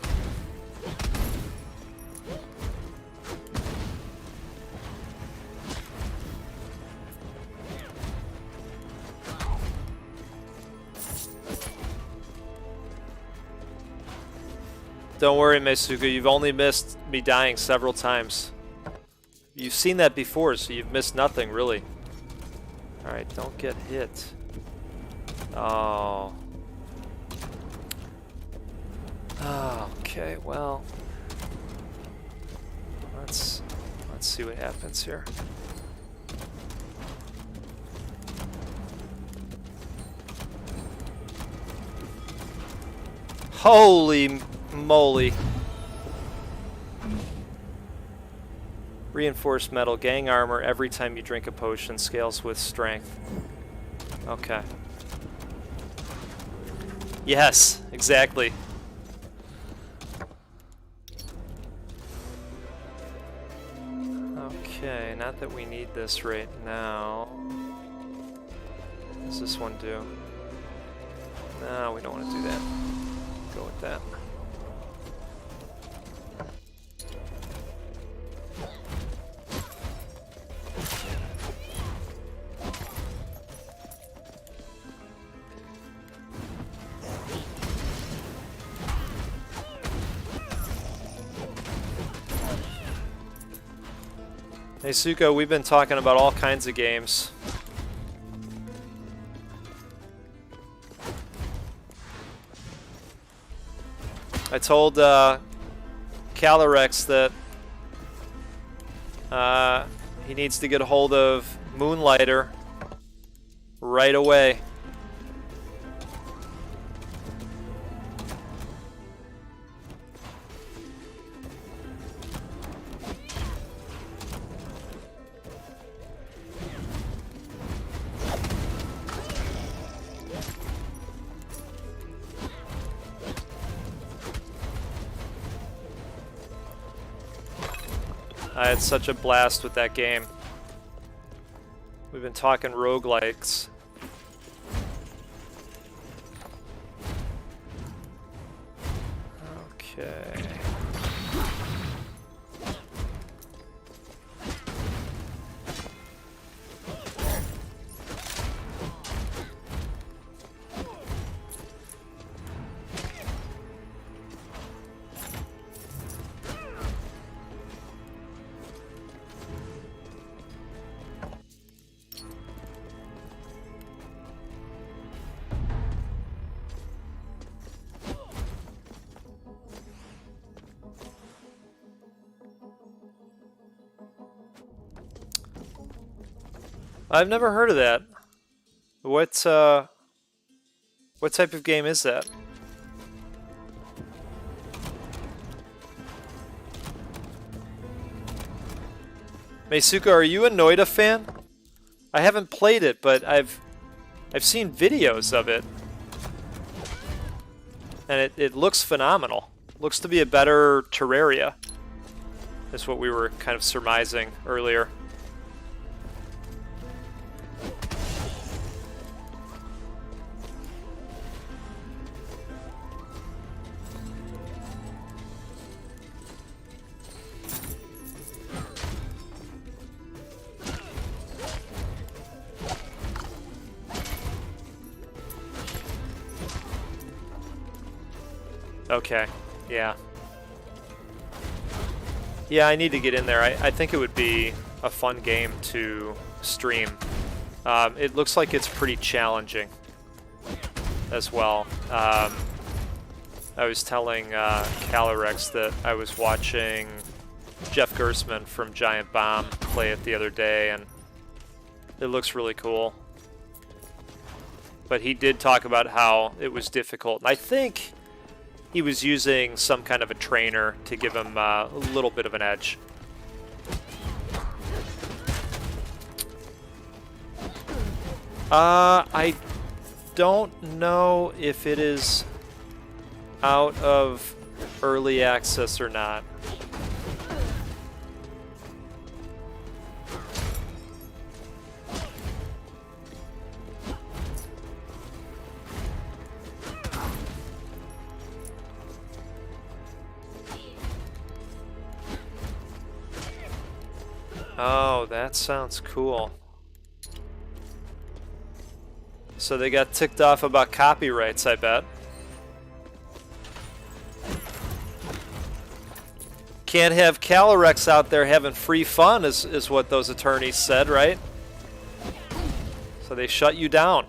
Don't worry, Meisuka, you've only missed me dying several times. You've seen that before, so you've missed nothing, really. Alright, don't get hit. Oh. Okay, well. Let's see what happens here. Holy moly. Reinforced metal, gang armor, every time you drink a potion, scales with strength. Okay. Yes, exactly. Okay, not that we need this right now. What does this one do? No, we don't want to do that. Go with that. Hey Suko, we've been talking about all kinds of games. I told Calyrex that he needs to get a hold of Moonlighter right away. I had such a blast with that game. We've been talking roguelikes. Okay. I've never heard of that. What type of game is that? Meisuka, are you a Noida fan? I haven't played it, but I've seen videos of it. And it looks phenomenal. Looks to be a better Terraria. That's what we were kind of surmising earlier. Okay, yeah. Yeah, I need to get in there. I think it would be a fun game to stream. It looks like it's pretty challenging as well. I was telling Calyrex that I was watching Jeff Gersman from Giant Bomb play it the other day, and it looks really cool. But he did talk about how it was difficult. And I think he was using some kind of a trainer to give him a little bit of an edge. I don't know if it is out of early access or not. Oh, that sounds cool. So they got ticked off about copyrights, I bet. Can't have Calyrex out there having free fun is what those attorneys said, right? So they shut you down.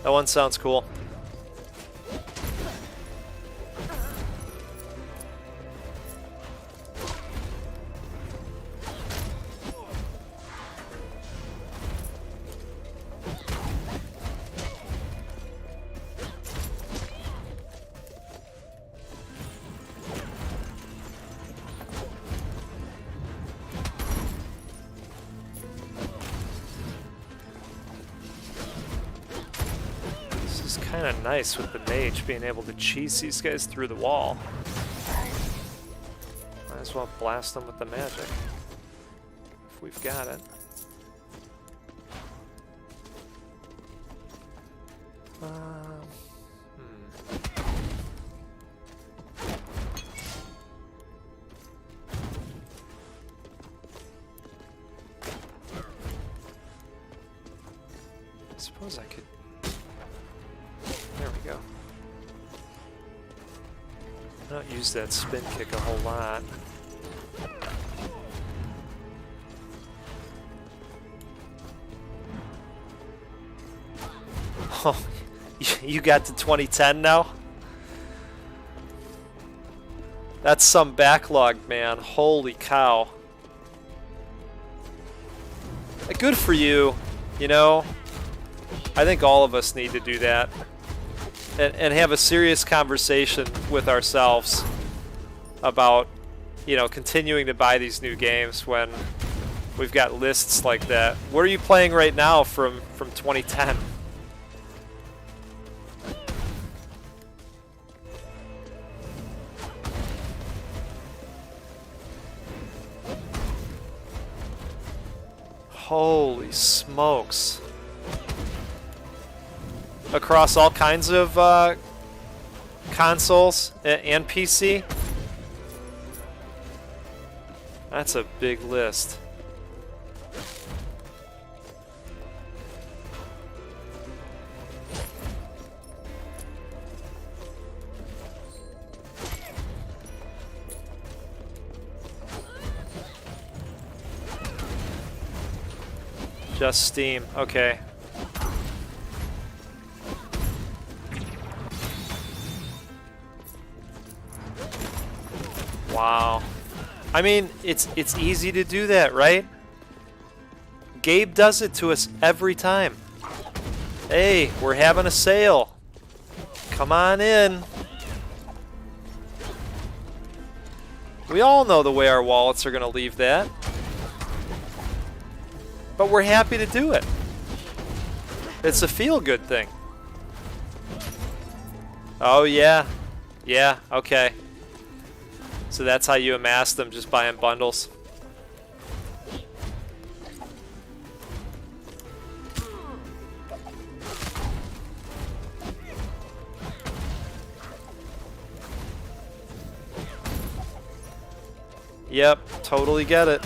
That one sounds cool. Kind of nice with the mage being able to cheese these guys through the wall. Might as well blast them with the magic if we've got it. I suppose I could. There we go. I don't use that spin kick a whole lot. Oh, you got to 2010 now? That's some backlog, man. Holy cow. Good for you, you know? I think all of us need to do that. And have a serious conversation with ourselves about, you know, continuing to buy these new games when we've got lists like that. What are you playing right now from 2010? Holy smokes. Across all kinds of consoles and PC? That's a big list. Just Steam, okay. Wow. I mean, it's easy to do that, right? Gabe does it to us every time. Hey, we're having a sale. Come on in. We all know the way our wallets are going to leave that. But we're happy to do it. It's a feel-good thing. Oh, yeah. Yeah, okay. So that's how you amass them, just buying bundles. Yep, totally get it.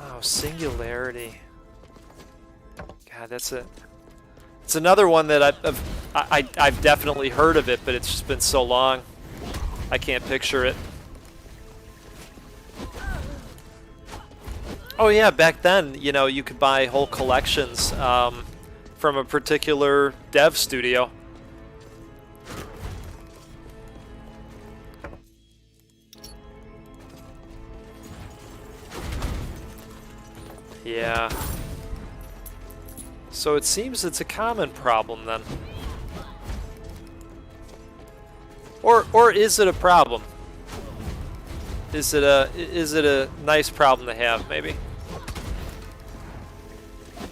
Oh, Singularity. God, that's it. It's another one that I've I've definitely heard of it, but it's just been so long. I can't picture it. Oh yeah, back then, you know, you could buy whole collections from a particular dev studio. Yeah. So it seems it's a common problem then. Or is it a problem? Is it a nice problem to have, maybe?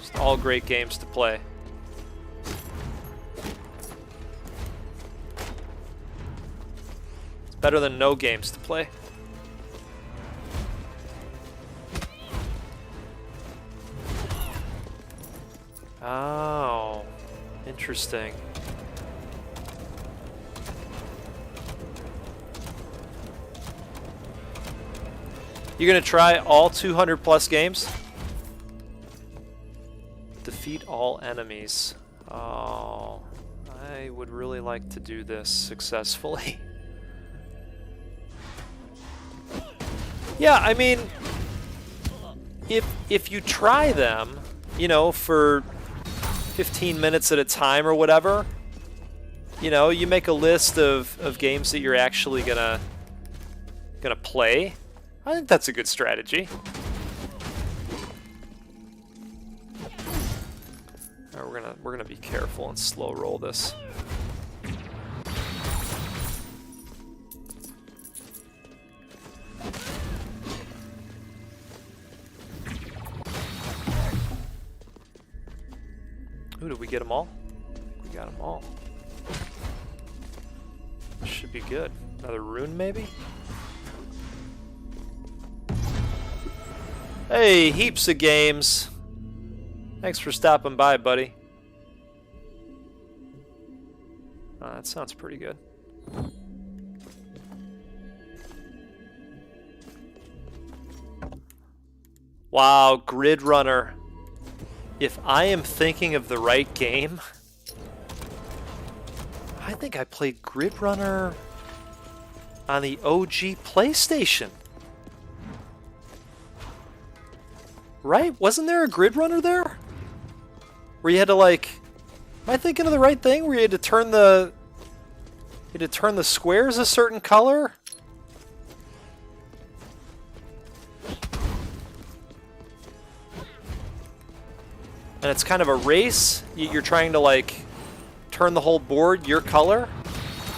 Just all great games to play. It's better than no games to play. Oh, interesting. You gonna try all 200 plus games? Defeat all enemies. Oh, I would really like to do this successfully. Yeah, I mean, if you try them, you know, for 15 minutes at a time or whatever, you know, you make a list of games that you're actually gonna play. I think that's a good strategy. All right, we're gonna be careful and slow roll this. Ooh, did we get them all? We got them all. Should be good. Another rune, maybe? Hey, heaps of games. Thanks for stopping by, buddy. Oh, that sounds pretty good. Wow, Grid Runner. If I am thinking of the right game, I think I played Grid Runner on the OG PlayStation. Right? Wasn't there a Grid Runner there? Where you had to, like... Am I thinking of the right thing? Where you had to turn the... You had to turn the squares a certain color? And it's kind of a race. You're trying to, like, turn the whole board your color.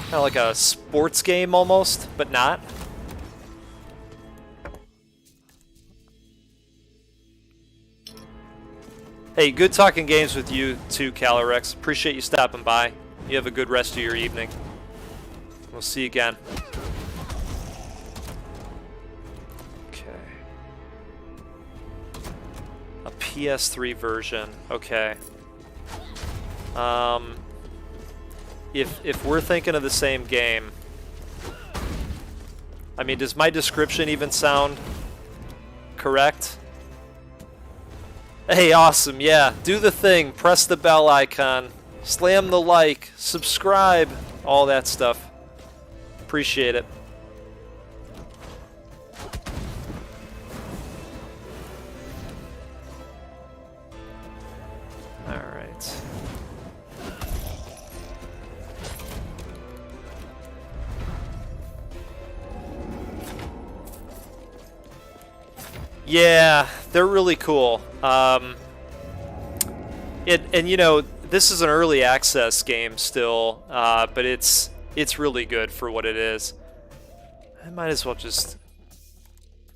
Kind of like a sports game almost, but not. Hey, good talking games with you too, Calorex. Appreciate you stopping by. You have a good rest of your evening. We'll see you again. Okay. A PS3 version. Okay. If we're thinking of the same game, I mean, does my description even sound correct? Hey, awesome, yeah. Do the thing. Press the bell icon. Slam the like. Subscribe. All that stuff. Appreciate it. Alright. Yeah, they're really cool. And you know, this is an early access game still, but it's really good for what it is. I might as well just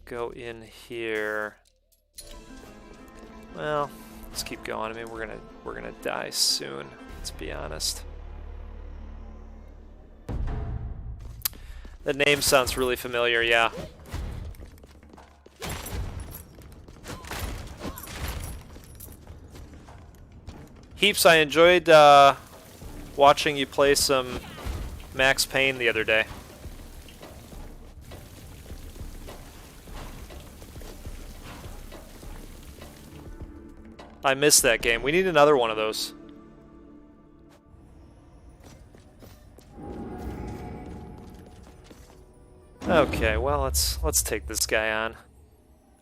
go in here. Well, let's keep going. I mean, we're gonna die soon. Let's be honest. The name sounds really familiar. Yeah. Heaps, I enjoyed watching you play some Max Payne the other day. I missed that game. We need another one of those. Okay, well, let's take this guy on.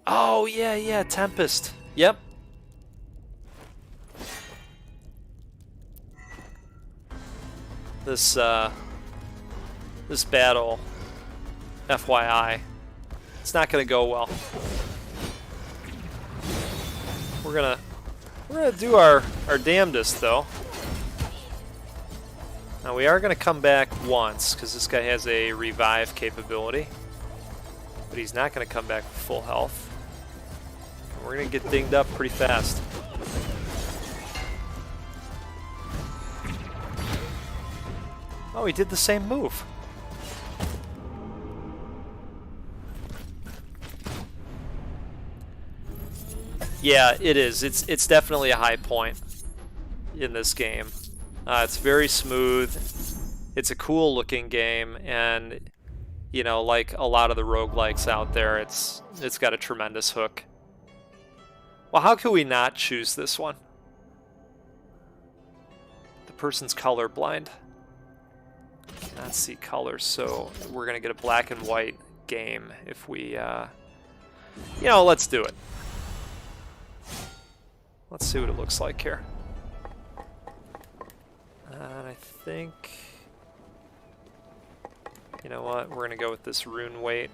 Oh, yeah, Tempest. Yep. This battle, FYI, it's not gonna go well. We're gonna do our damnedest though. Now we are gonna come back once because this guy has a revive capability, but he's not gonna come back with full health. And we're gonna get dinged up pretty fast. Oh, he did the same move. Yeah, it is. It's definitely a high point in this game. It's very smooth. It's a cool looking game, and you know, like a lot of the roguelikes out there, it's got a tremendous hook. Well, how could we not choose this one? The person's colorblind. Cannot see colors, so we're gonna get a black and white game if we, you know, let's do it. Let's see what it looks like here. And I think, you know what, we're gonna go with this rune weight.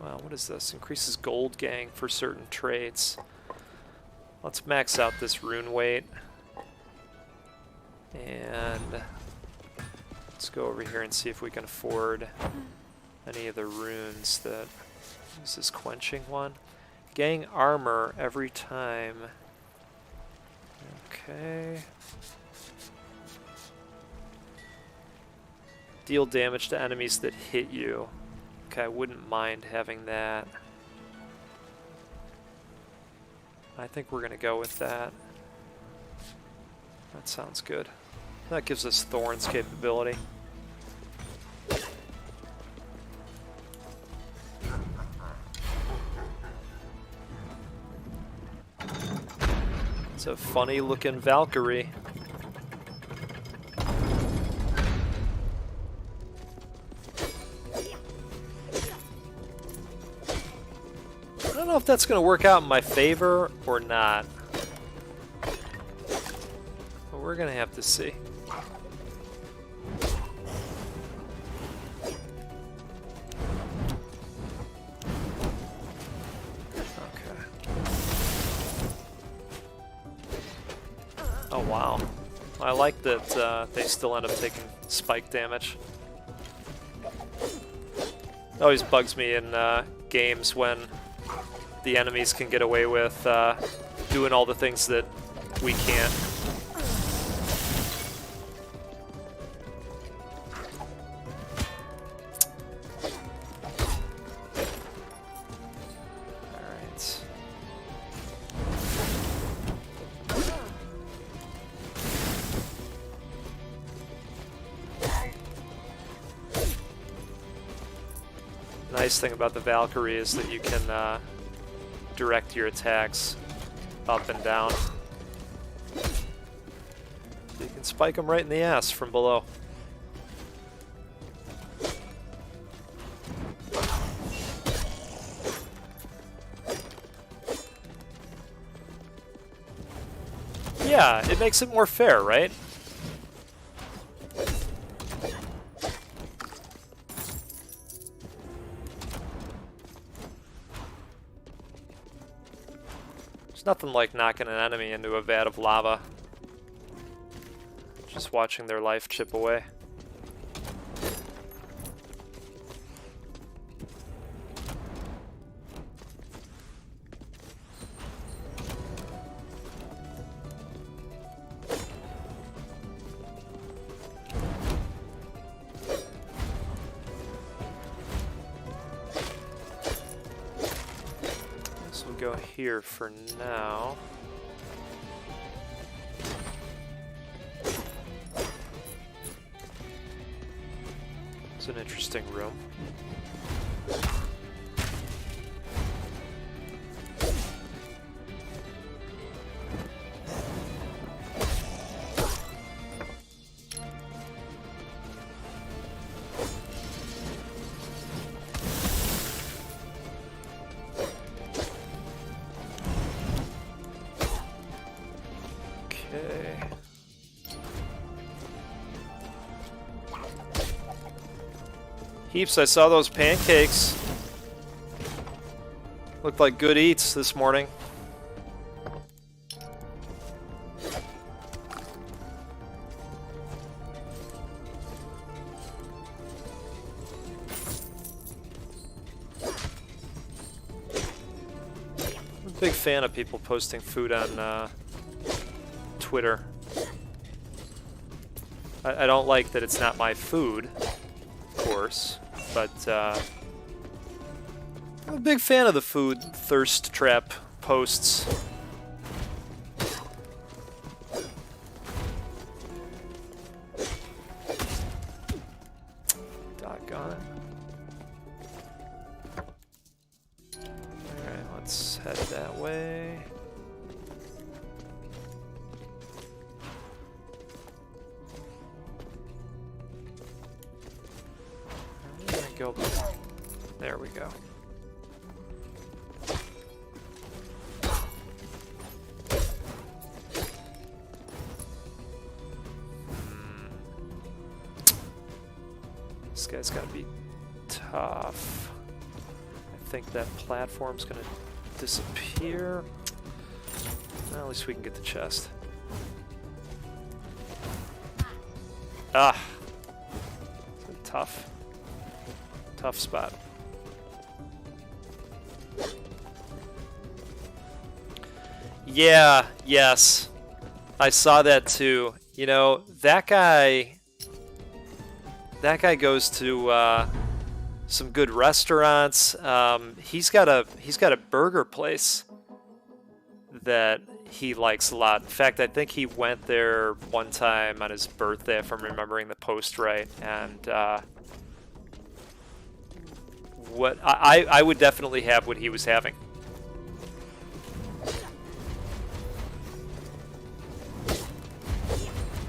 Well, what is this? Increases gold gang for certain traits. Let's max out this rune weight. And let's go over here and see if we can afford any of the runes that use this quenching one. Gang armor every time. Okay. Deal damage to enemies that hit you. Okay, I wouldn't mind having that. I think we're gonna go with that. That sounds good. That gives us Thorns capability. It's a funny looking Valkyrie. I don't know if that's going to work out in my favor or not. But we're going to have to see. Oh wow, I like that they still end up taking spike damage. It always bugs me in games when the enemies can get away with doing all the things that we can't. Nice thing about the Valkyrie is that you can direct your attacks up and down. You can spike them right in the ass from below. Yeah, it makes it more fair, right? Nothing like knocking an enemy into a vat of lava. Just watching their life chip away. Go here for now. It's an interesting room. Okay. Heaps, I saw those pancakes. Looked like good eats this morning. I'm a big fan of people posting food on Twitter. I don't like that it's not my food, of course, but I'm a big fan of the food thirst trap posts. Doggone it. Alright, let's head that way. Go. There we go. This guy's gotta be tough. I think that platform's gonna disappear. Well, at least we can get the chest. Ah! Tough. Tough spot. Yeah, yes. I saw that too. You know, that guy goes to some good restaurants. He's got a burger place that he likes a lot. In fact, I think he went there one time on his birthday, if I'm remembering the post right, and what I would definitely have what he was having.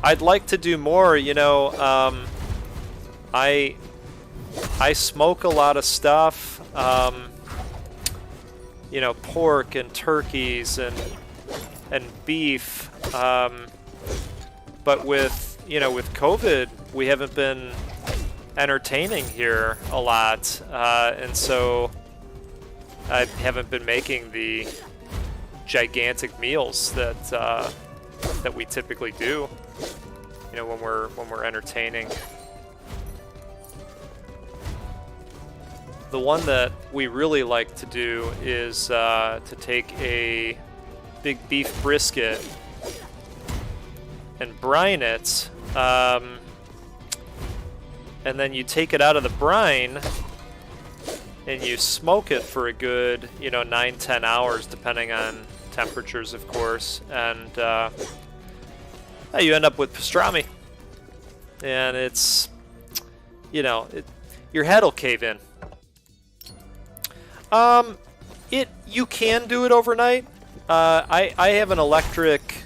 I'd like to do more, you know. I smoke a lot of stuff, you know, pork and turkeys and beef, but with, you know, with COVID, we haven't been entertaining here a lot, and so I haven't been making the gigantic meals that we typically do, you know, when we're entertaining. The one that we really like to do is to take a big beef brisket and brine it, and then you take it out of the brine and you smoke it for a good, you know, 9-10 hours, depending on temperatures, of course, and you end up with pastrami. And it's, you know, your head will cave in. You can do it overnight. I have an electric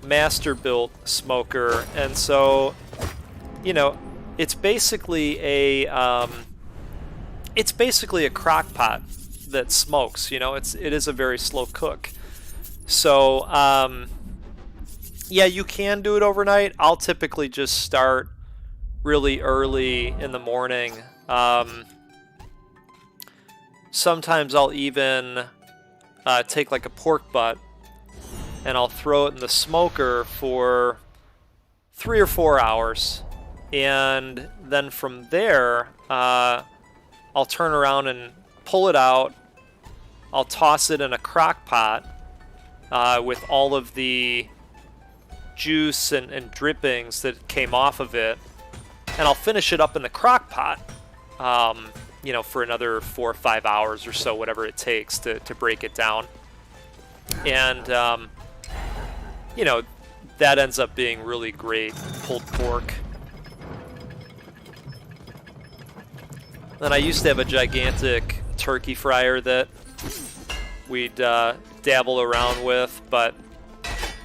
master-built smoker, and so, you know, it's basically a crock pot that smokes. You know, it is a very slow cook. So, yeah, you can do it overnight. I'll typically just start really early in the morning. Sometimes I'll even take like a pork butt and I'll throw it in the smoker for 3 or 4 hours. And then from there, I'll turn around and pull it out. I'll toss it in a crock pot with all of the juice and drippings that came off of it. And I'll finish it up in the crock pot, you know, for another 4 or 5 hours or so, whatever it takes to break it down. And, you know, that ends up being really great pulled pork. Then I used to have a gigantic turkey fryer that we'd dabble around with, but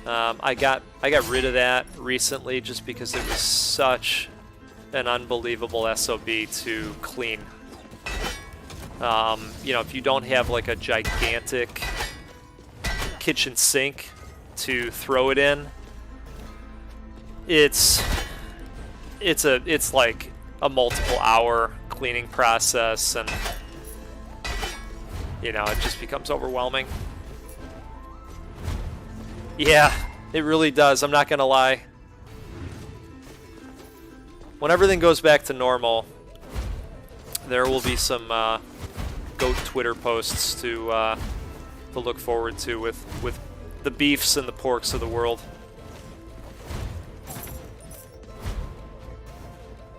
I got rid of that recently just because it was such an unbelievable SOB to clean. You know, if you don't have like a gigantic kitchen sink to throw it in, it's like a multiple hour cleaning process, and you know, it just becomes overwhelming. Yeah, it really does. I'm not gonna lie. When everything goes back to normal, there will be some goat Twitter posts to look forward to with the beefs and the porks of the world.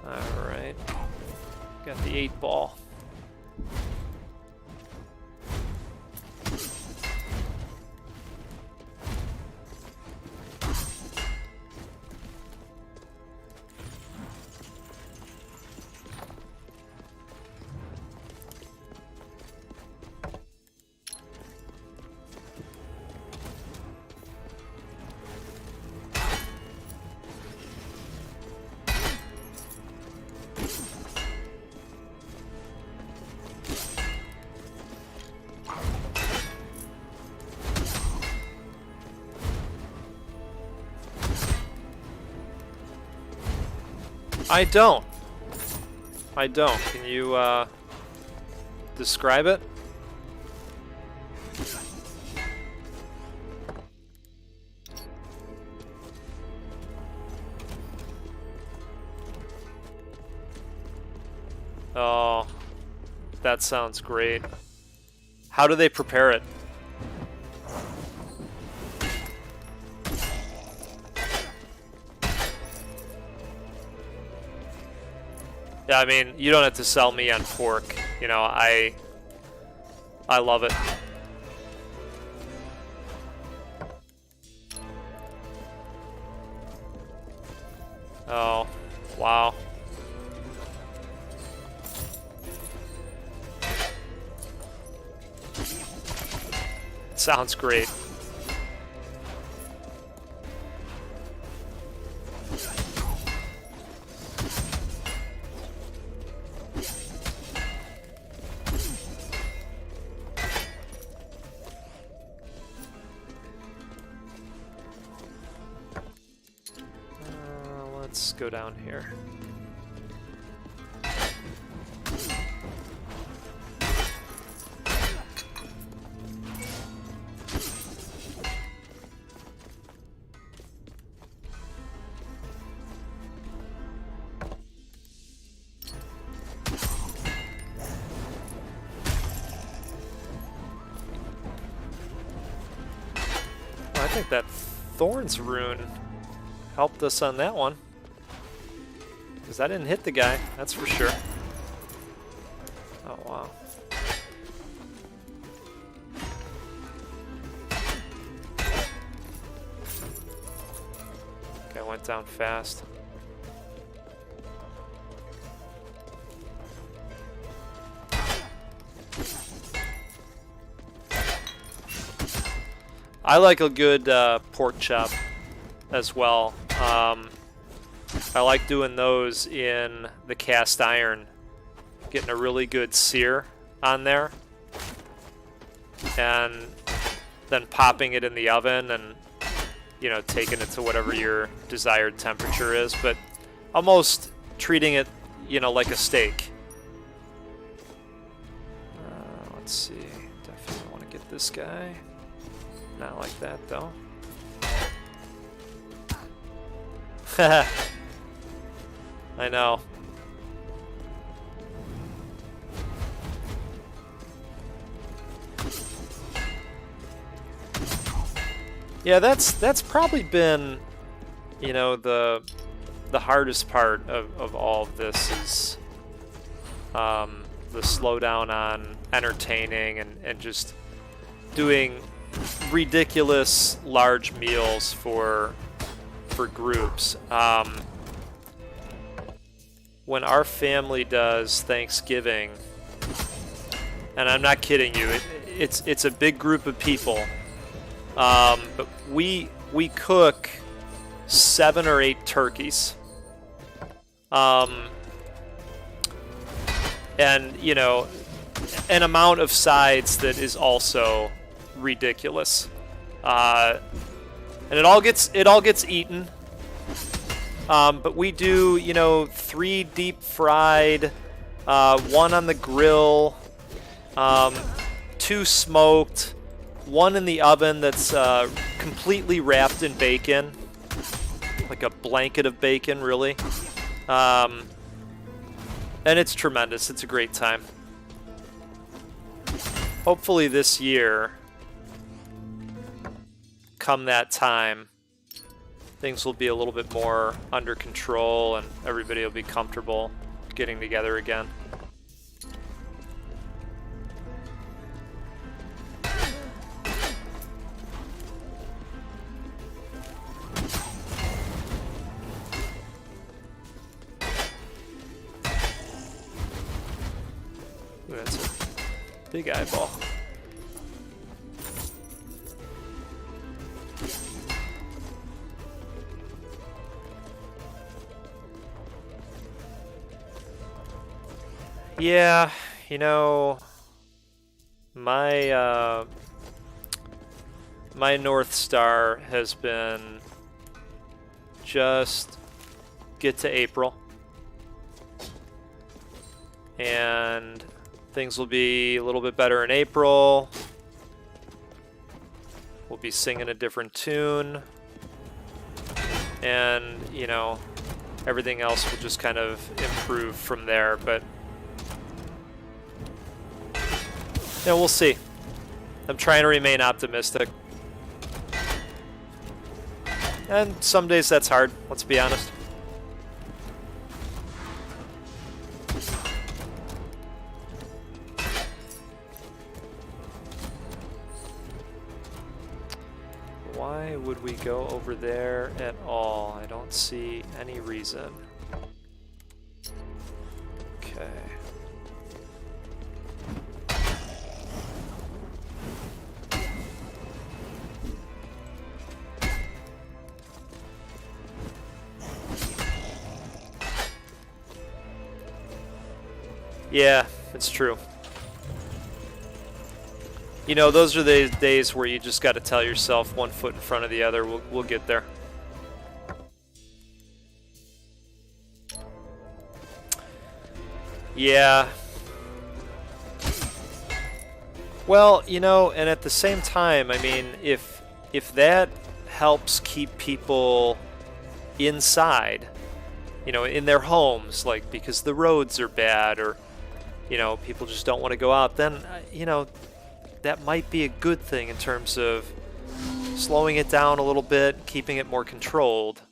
All right, got the 8-ball. I don't. Can you describe it? Oh, that sounds great. How do they prepare it? Yeah, I mean, you don't have to sell me on pork. You know, I love it. Oh, wow. Sounds great. Let's go down here. I think that Thorns rune helped us on that one. Because I didn't hit the guy, that's for sure. Oh, wow. Okay, went down fast. I like a good pork chop as well. I like doing those in the cast iron, getting a really good sear on there, and then popping it in the oven and, you know, taking it to whatever your desired temperature is, but almost treating it, you know, like a steak. Let's see, definitely want to get this guy. Not like that, though. I know. Yeah, that's probably been, you know, the hardest part of all of this is the slowdown on entertaining and just doing ridiculous large meals for groups. When our family does Thanksgiving, and I'm not kidding you, it's a big group of people, but we cook 7 or 8 turkeys, and you know, an amount of sides that is also ridiculous, and it all gets eaten. But we do, you know, 3 deep fried, 1 on the grill, 2 smoked, 1 in the oven that's completely wrapped in bacon, like a blanket of bacon, really. And it's tremendous. It's a great time. Hopefully this year, come that time, things will be a little bit more under control and everybody will be comfortable getting together again. Ooh, that's a big eyeball. Yeah, you know, my my North Star has been just get to April, and things will be a little bit better in April. We'll be singing a different tune, and, you know, everything else will just kind of improve from there, but yeah, we'll see. I'm trying to remain optimistic. And some days that's hard, let's be honest. Why would we go over there at all? I don't see any reason. Okay. Yeah, it's true. You know, those are the days where you just got to tell yourself 1 foot in front of the other. We'll get there. Yeah. Well, you know, and at the same time, I mean, if that helps keep people inside, you know, in their homes, like because the roads are bad or, you know, people just don't want to go out, then, you know, that might be a good thing in terms of slowing it down a little bit, keeping it more controlled.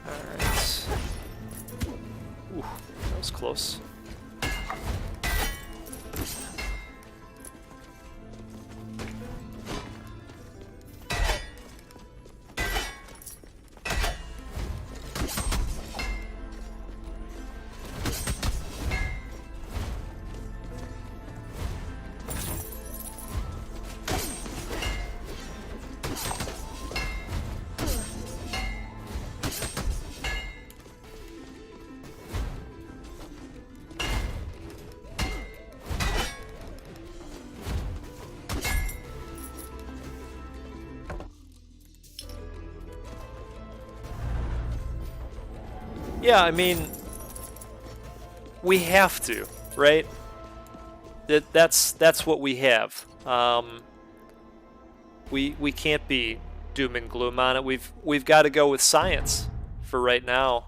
Alright. Ooh, that was close. Yeah, I mean, we have to, right? That's what we have. We can't be doom and gloom on it. We've got to go with science for right now.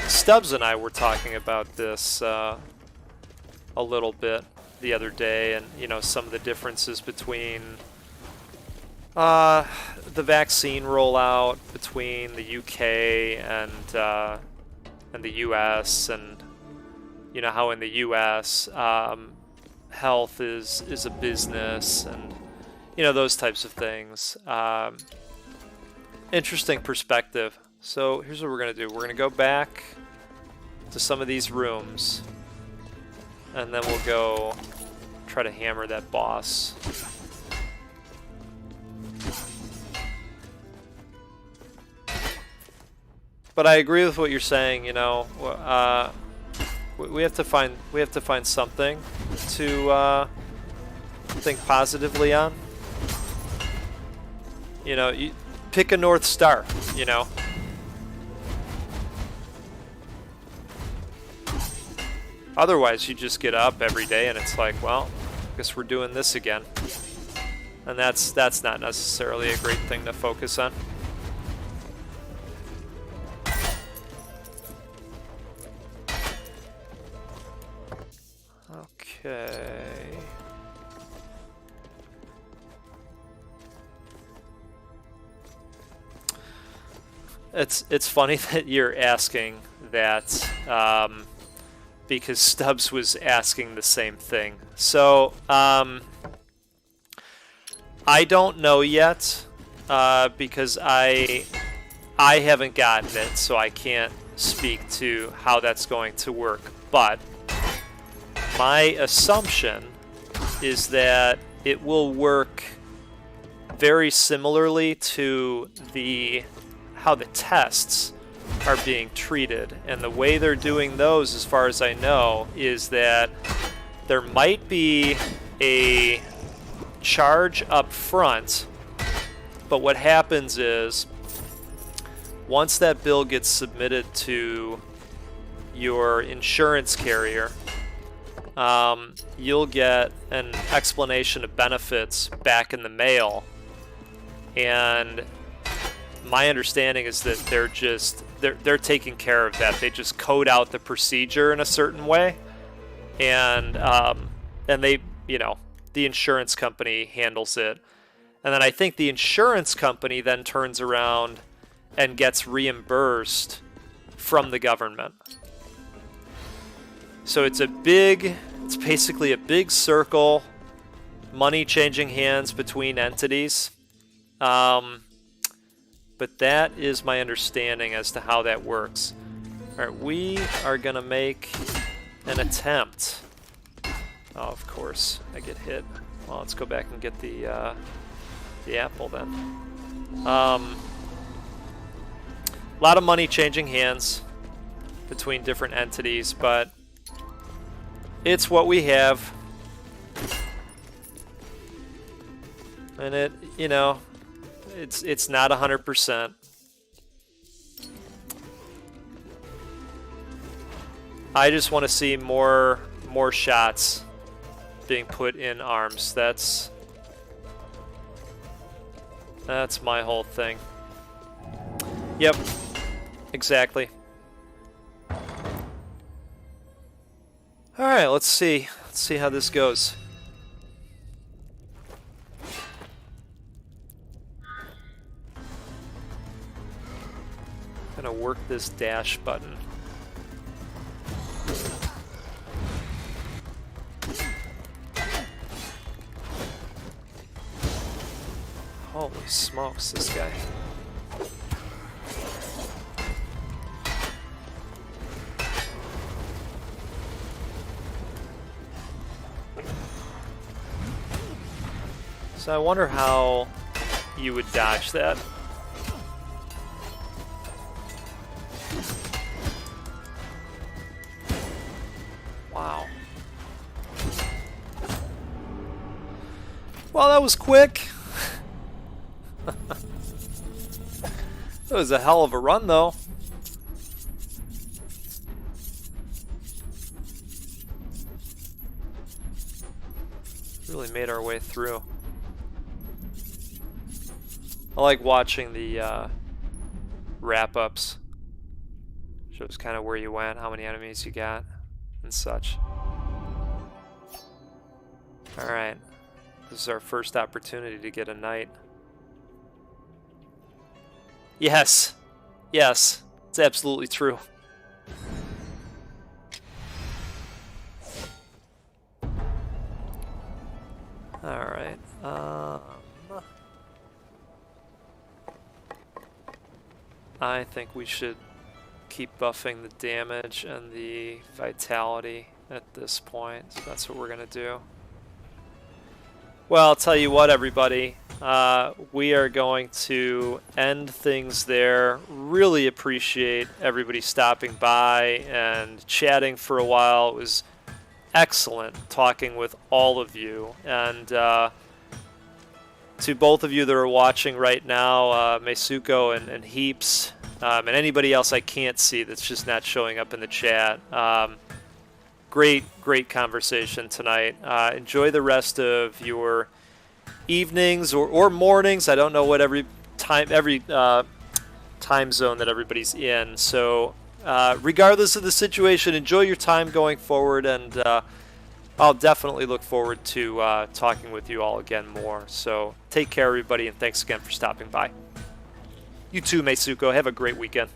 Stubbs and I were talking about this a little bit the other day, and you know, some of the differences between the vaccine rollout between the UK and the US, and you know how in the US health is a business, and you know, those types of things. Interesting perspective. So here's what we're gonna do. We're gonna go back to some of these rooms, and then we'll go try to hammer that boss. But I agree with what you're saying. You know, we have to find something to think positively on. You know, you pick a North Star, you know. Otherwise, you just get up every day and it's like, well, I guess we're doing this again. And that's not necessarily a great thing to focus on. Okay. It's funny that you're asking that, because Stubbs was asking the same thing. So, I don't know yet, because I haven't gotten it, so I can't speak to how that's going to work. But my assumption is that it will work very similarly to how the tests are being treated. And the way they're doing those, as far as I know, is that there might be a charge up front, but what happens is once that bill gets submitted to your insurance carrier, you'll get an explanation of benefits back in the mail. And my understanding is that they're taking care of that. They just code out the procedure in a certain way, and they, you know, the insurance company handles it. And then I think the insurance company then turns around and gets reimbursed from the government. So it's basically a big circle, money changing hands between entities. But that is my understanding as to how that works. All right, we are gonna make an attempt. Oh, of course, I get hit. Well, let's go back and get the apple then. A lot of money changing hands between different entities, but it's what we have. And it, you know, it's not 100%. I just want to see more shots being put in arms. That's my whole thing. Yep, exactly. All right, let's see how this goes. Gonna work this dash button. Holy smokes, this guy. So I wonder how you would dodge that. Wow. Well, that was quick. That was a hell of a run, though. Really made our way through. I like watching the wrap-ups. Shows kind of where you went, how many enemies you got, and such. Alright. This is our first opportunity to get a knight. Yes. Yes. It's absolutely true. Alright. I think we should keep buffing the damage and the vitality at this point. So that's what we're going to do. Well, I'll tell you what, everybody. We are going to end things there. Really appreciate everybody stopping by and chatting for a while. It was excellent talking with all of you. And to both of you that are watching right now, Meisuko and Heaps, and anybody else I can't see that's just not showing up in the chat. Great conversation tonight. Enjoy the rest of your evenings or mornings. I don't know what every time zone that everybody's in. So regardless of the situation, enjoy your time going forward, and I'll definitely look forward to talking with you all again more. So take care, everybody, and thanks again for stopping by. You too, Meisuko. Have a great weekend.